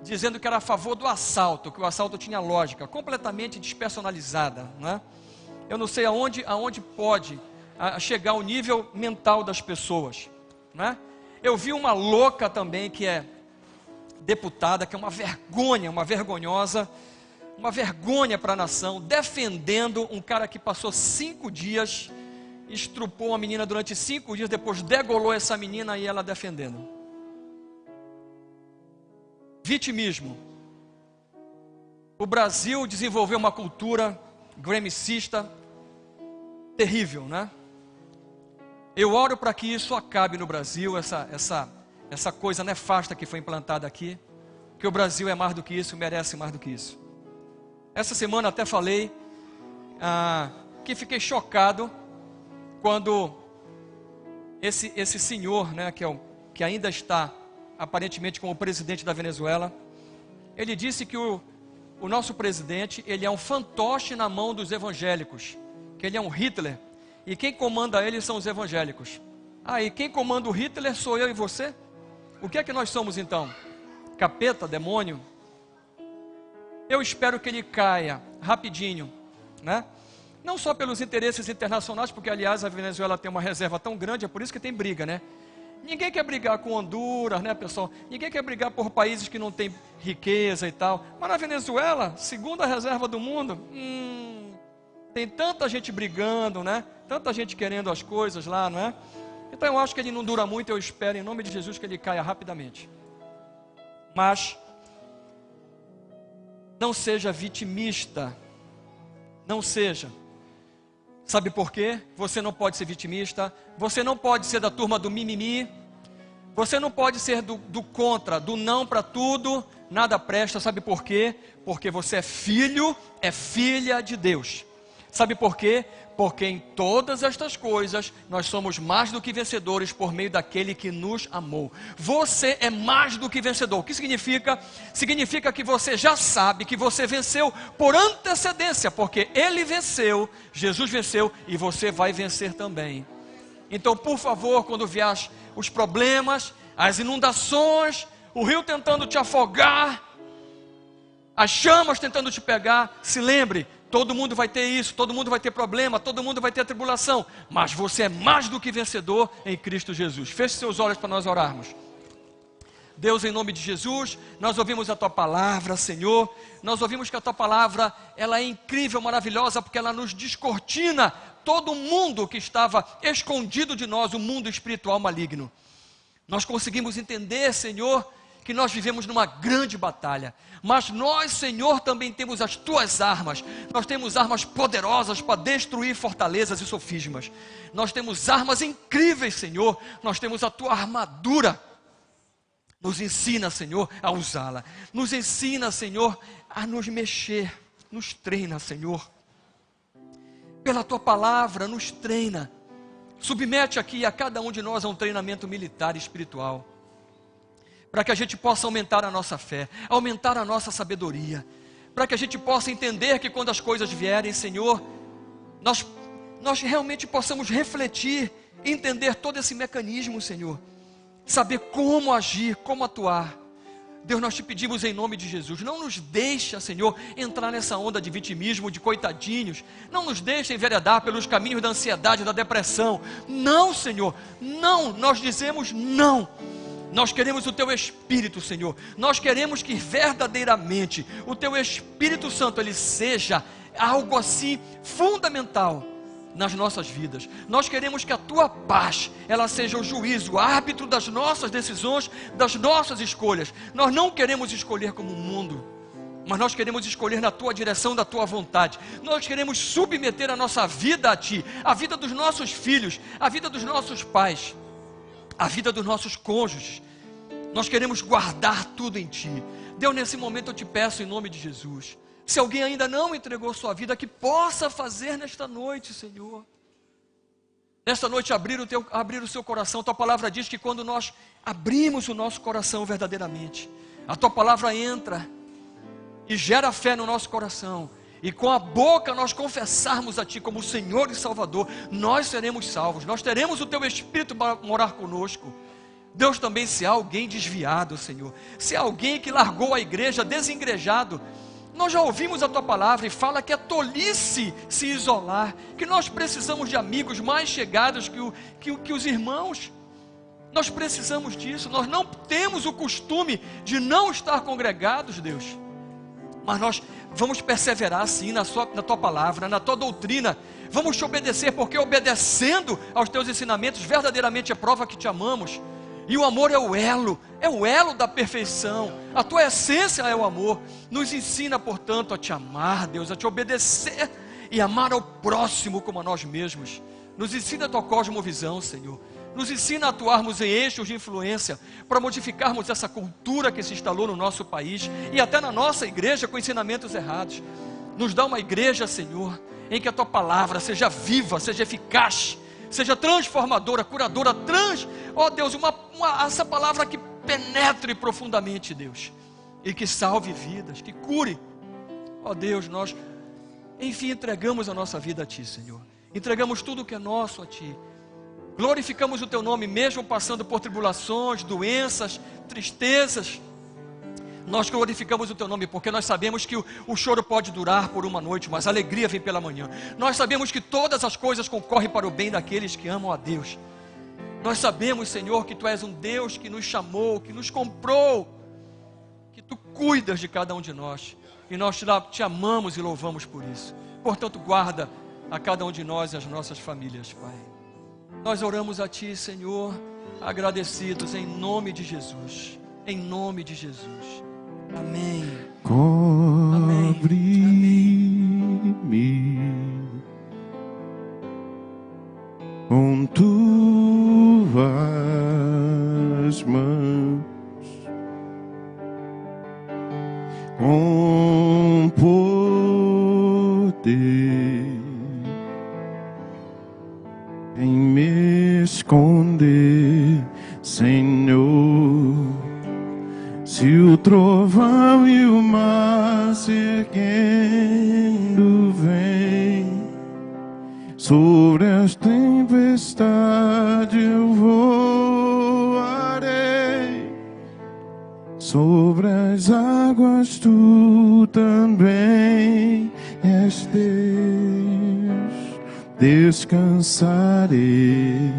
dizendo que era a favor do assalto, que o assalto tinha lógica, completamente despersonalizada, né? Eu não sei aonde pode chegar o nível mental das pessoas, né? Eu vi uma louca também que é deputada, que é uma vergonha, uma vergonhosa, uma vergonha para a nação, defendendo um cara que passou 5 dias, estrupou uma menina durante 5 dias, depois degolou essa menina e ela defendendo. Vitimismo. O Brasil desenvolveu uma cultura gremicista terrível, né? Eu oro para que isso acabe no Brasil, essa coisa nefasta que foi implantada aqui, que o Brasil é mais do que isso, merece mais do que isso. Essa semana até falei que fiquei chocado quando esse senhor, né, que ainda está aparentemente como presidente da Venezuela, ele disse que o nosso presidente, ele é um fantoche na mão dos evangélicos, que ele é um Hitler, e quem comanda ele são os evangélicos. E quem comanda o Hitler sou eu e você? O que é que nós somos então? Capeta, demônio? Eu espero que ele caia rapidinho, né? Não só pelos interesses internacionais, porque aliás a Venezuela tem uma reserva tão grande, é por isso que tem briga, né? Ninguém quer brigar com Honduras, né, pessoal? Ninguém quer brigar por países que não têm riqueza e tal. Mas na Venezuela, segunda reserva do mundo, tem tanta gente brigando, né? Tanta gente querendo as coisas lá, não é? Então eu acho que ele não dura muito, eu espero em nome de Jesus que ele caia rapidamente. Mas não seja vitimista. Não seja. Sabe por quê? Você não pode ser vitimista. Você não pode ser da turma do mimimi. Você não pode ser do contra, do não para tudo. Nada presta. Sabe por quê? Porque você é filho, é filha de Deus. Sabe por quê? Porque em todas estas coisas nós somos mais do que vencedores por meio daquele que nos amou. Você é mais do que vencedor. O que significa? Significa que você já sabe que você venceu por antecedência, porque Ele venceu, Jesus venceu e você vai vencer também. Então, por favor, quando vier os problemas, as inundações, o rio tentando te afogar, as chamas tentando te pegar, se lembre, todo mundo vai ter isso, todo mundo vai ter problema, todo mundo vai ter tribulação, mas você é mais do que vencedor em Cristo Jesus. Feche seus olhos para nós orarmos. Deus, em nome de Jesus, nós ouvimos a Tua palavra, Senhor, nós ouvimos que a Tua palavra, ela é incrível, maravilhosa, porque ela nos descortina todo o mundo que estava escondido de nós, o mundo espiritual maligno. Nós conseguimos entender, Senhor, que nós vivemos numa grande batalha, mas nós, Senhor, também temos as Tuas armas. Nós temos armas poderosas para destruir fortalezas e sofismas. Nós temos armas incríveis, Senhor. Nós temos a Tua armadura. Nos ensina, Senhor, a usá-la. Nos ensina, Senhor, a nos mexer. Nos treina, Senhor. Pela Tua palavra, nos treina. Submete aqui a cada um de nós a um treinamento militar e espiritual, para que a gente possa aumentar a nossa fé, aumentar a nossa sabedoria, para que a gente possa entender que quando as coisas vierem, Senhor, nós realmente possamos refletir, entender todo esse mecanismo, Senhor, saber como agir, como atuar. Deus, nós te pedimos em nome de Jesus, não nos deixa, Senhor, entrar nessa onda de vitimismo, de coitadinhos, não nos deixa enveredar pelos caminhos da ansiedade, da depressão. Não, Senhor, não, nós dizemos não. Nós queremos o Teu Espírito, Senhor. Nós queremos que verdadeiramente o Teu Espírito Santo, ele seja algo assim fundamental nas nossas vidas. Nós queremos que a Tua paz, ela seja o juízo, o árbitro das nossas decisões, das nossas escolhas. Nós não queremos escolher como o mundo, mas nós queremos escolher na Tua direção, da Tua vontade. Nós queremos submeter a nossa vida a Ti, a vida dos nossos filhos, a vida dos nossos pais, a vida dos nossos cônjuges. Nós queremos guardar tudo em Ti. Deus, nesse momento eu te peço em nome de Jesus, se alguém ainda não entregou sua vida, que possa fazer nesta noite, Senhor. Nesta noite abrir o seu coração. Tua palavra diz que quando nós abrimos o nosso coração verdadeiramente, a Tua palavra entra e gera fé no nosso coração, e com a boca nós confessarmos a Ti como Senhor e Salvador, nós seremos salvos, nós teremos o Teu Espírito para morar conosco. Deus, também se há alguém desviado, Senhor, se há alguém que largou a igreja, desengrejado, nós já ouvimos a Tua palavra e fala que é tolice se isolar, que nós precisamos de amigos mais chegados que os irmãos. Nós precisamos disso. Nós não temos o costume de não estar congregados, Deus, mas nós vamos perseverar sim na Tua palavra, na Tua doutrina. Vamos Te obedecer, porque obedecendo aos Teus ensinamentos verdadeiramente é prova que Te amamos. E o amor é o elo da perfeição. A Tua essência é o amor. Nos ensina, portanto, a Te amar, Deus, a Te obedecer e amar ao próximo como a nós mesmos. Nos ensina a Tua cosmovisão, Senhor. Nos ensina a atuarmos em eixos de influência para modificarmos essa cultura que se instalou no nosso país e até na nossa igreja com ensinamentos errados. Nos dá uma igreja, Senhor, em que a Tua palavra seja viva, seja eficaz, seja transformadora, curadora, ó Deus, essa palavra que penetre profundamente, Deus, e que salve vidas, que cure. Ó Deus, nós, enfim, entregamos a nossa vida a Ti, Senhor. Entregamos tudo que é nosso a Ti. Glorificamos o Teu nome, mesmo passando por tribulações, doenças, tristezas. Nós glorificamos o Teu nome, porque nós sabemos que o choro pode durar por uma noite, mas a alegria vem pela manhã. Nós sabemos que todas as coisas concorrem para o bem daqueles que amam a Deus. Nós sabemos, Senhor, que Tu és um Deus que nos chamou, que nos comprou, que Tu cuidas de cada um de nós, e nós Te amamos e louvamos por isso. Portanto, guarda a cada um de nós e as nossas famílias, Pai. Nós oramos a Ti, Senhor, agradecidos em nome de Jesus. Em nome de Jesus. Amém. Cobre-me com Tuas mãos, com poder em me esconder, Senhor. Se o trovão e o mar se erguendo vem, sobre as tempestades eu voarei, sobre as águas tu também és Deus. Descansarei,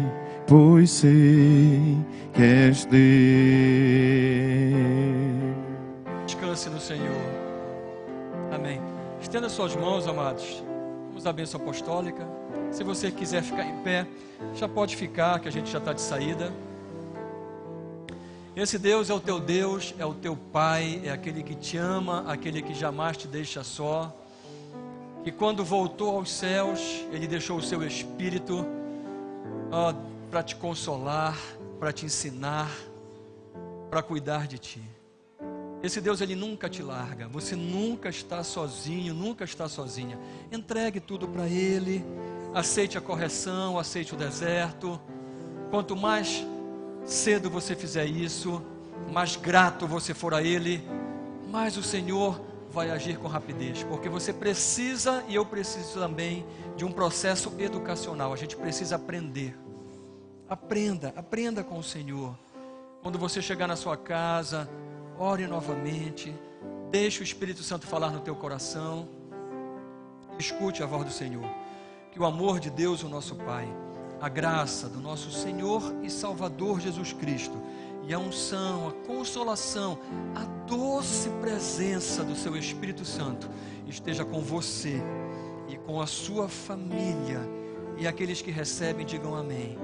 pois sei que és Deus. Descanse no Senhor. Amém. Estenda suas mãos, amados. Vamos à bênção apostólica. Se você quiser ficar em pé, já pode ficar, que a gente já está de saída. Esse Deus é o teu Deus, é o teu Pai, é aquele que te ama, aquele que jamais te deixa só. Que quando voltou aos céus, Ele deixou o seu Espírito para te consolar, para te ensinar, para cuidar de ti. Esse Deus, Ele nunca te larga. Você nunca está sozinho, nunca está sozinha. Entregue tudo para Ele. Aceite a correção, aceite o deserto. Quanto mais cedo você fizer isso, mais grato você for a Ele, mais o Senhor vai agir com rapidez. Porque você precisa, e eu preciso também, de um processo educacional. A gente precisa aprender. Aprenda com o Senhor. Quando você chegar na sua casa, ore novamente, deixe o Espírito Santo falar no teu coração, escute a voz do Senhor. Que o amor de Deus, o nosso Pai, a graça do nosso Senhor e Salvador Jesus Cristo, e a unção, a consolação, a doce presença do seu Espírito Santo esteja com você e com a sua família, e aqueles que recebem digam amém.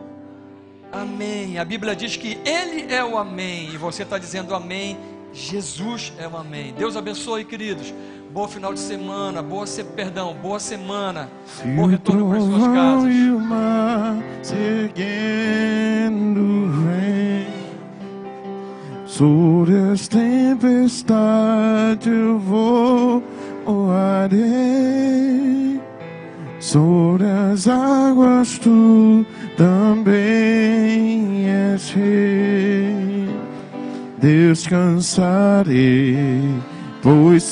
Amém. A Bíblia diz que Ele é o amém, e você está dizendo amém. Jesus é o amém. Deus abençoe, queridos. Bom final de semana, boa semana. Bom retorno para as suas casas. E o mar se erguendo vem, sobre as tempestades eu voarei, sobre as águas tu também és Rei. Descansarei, pois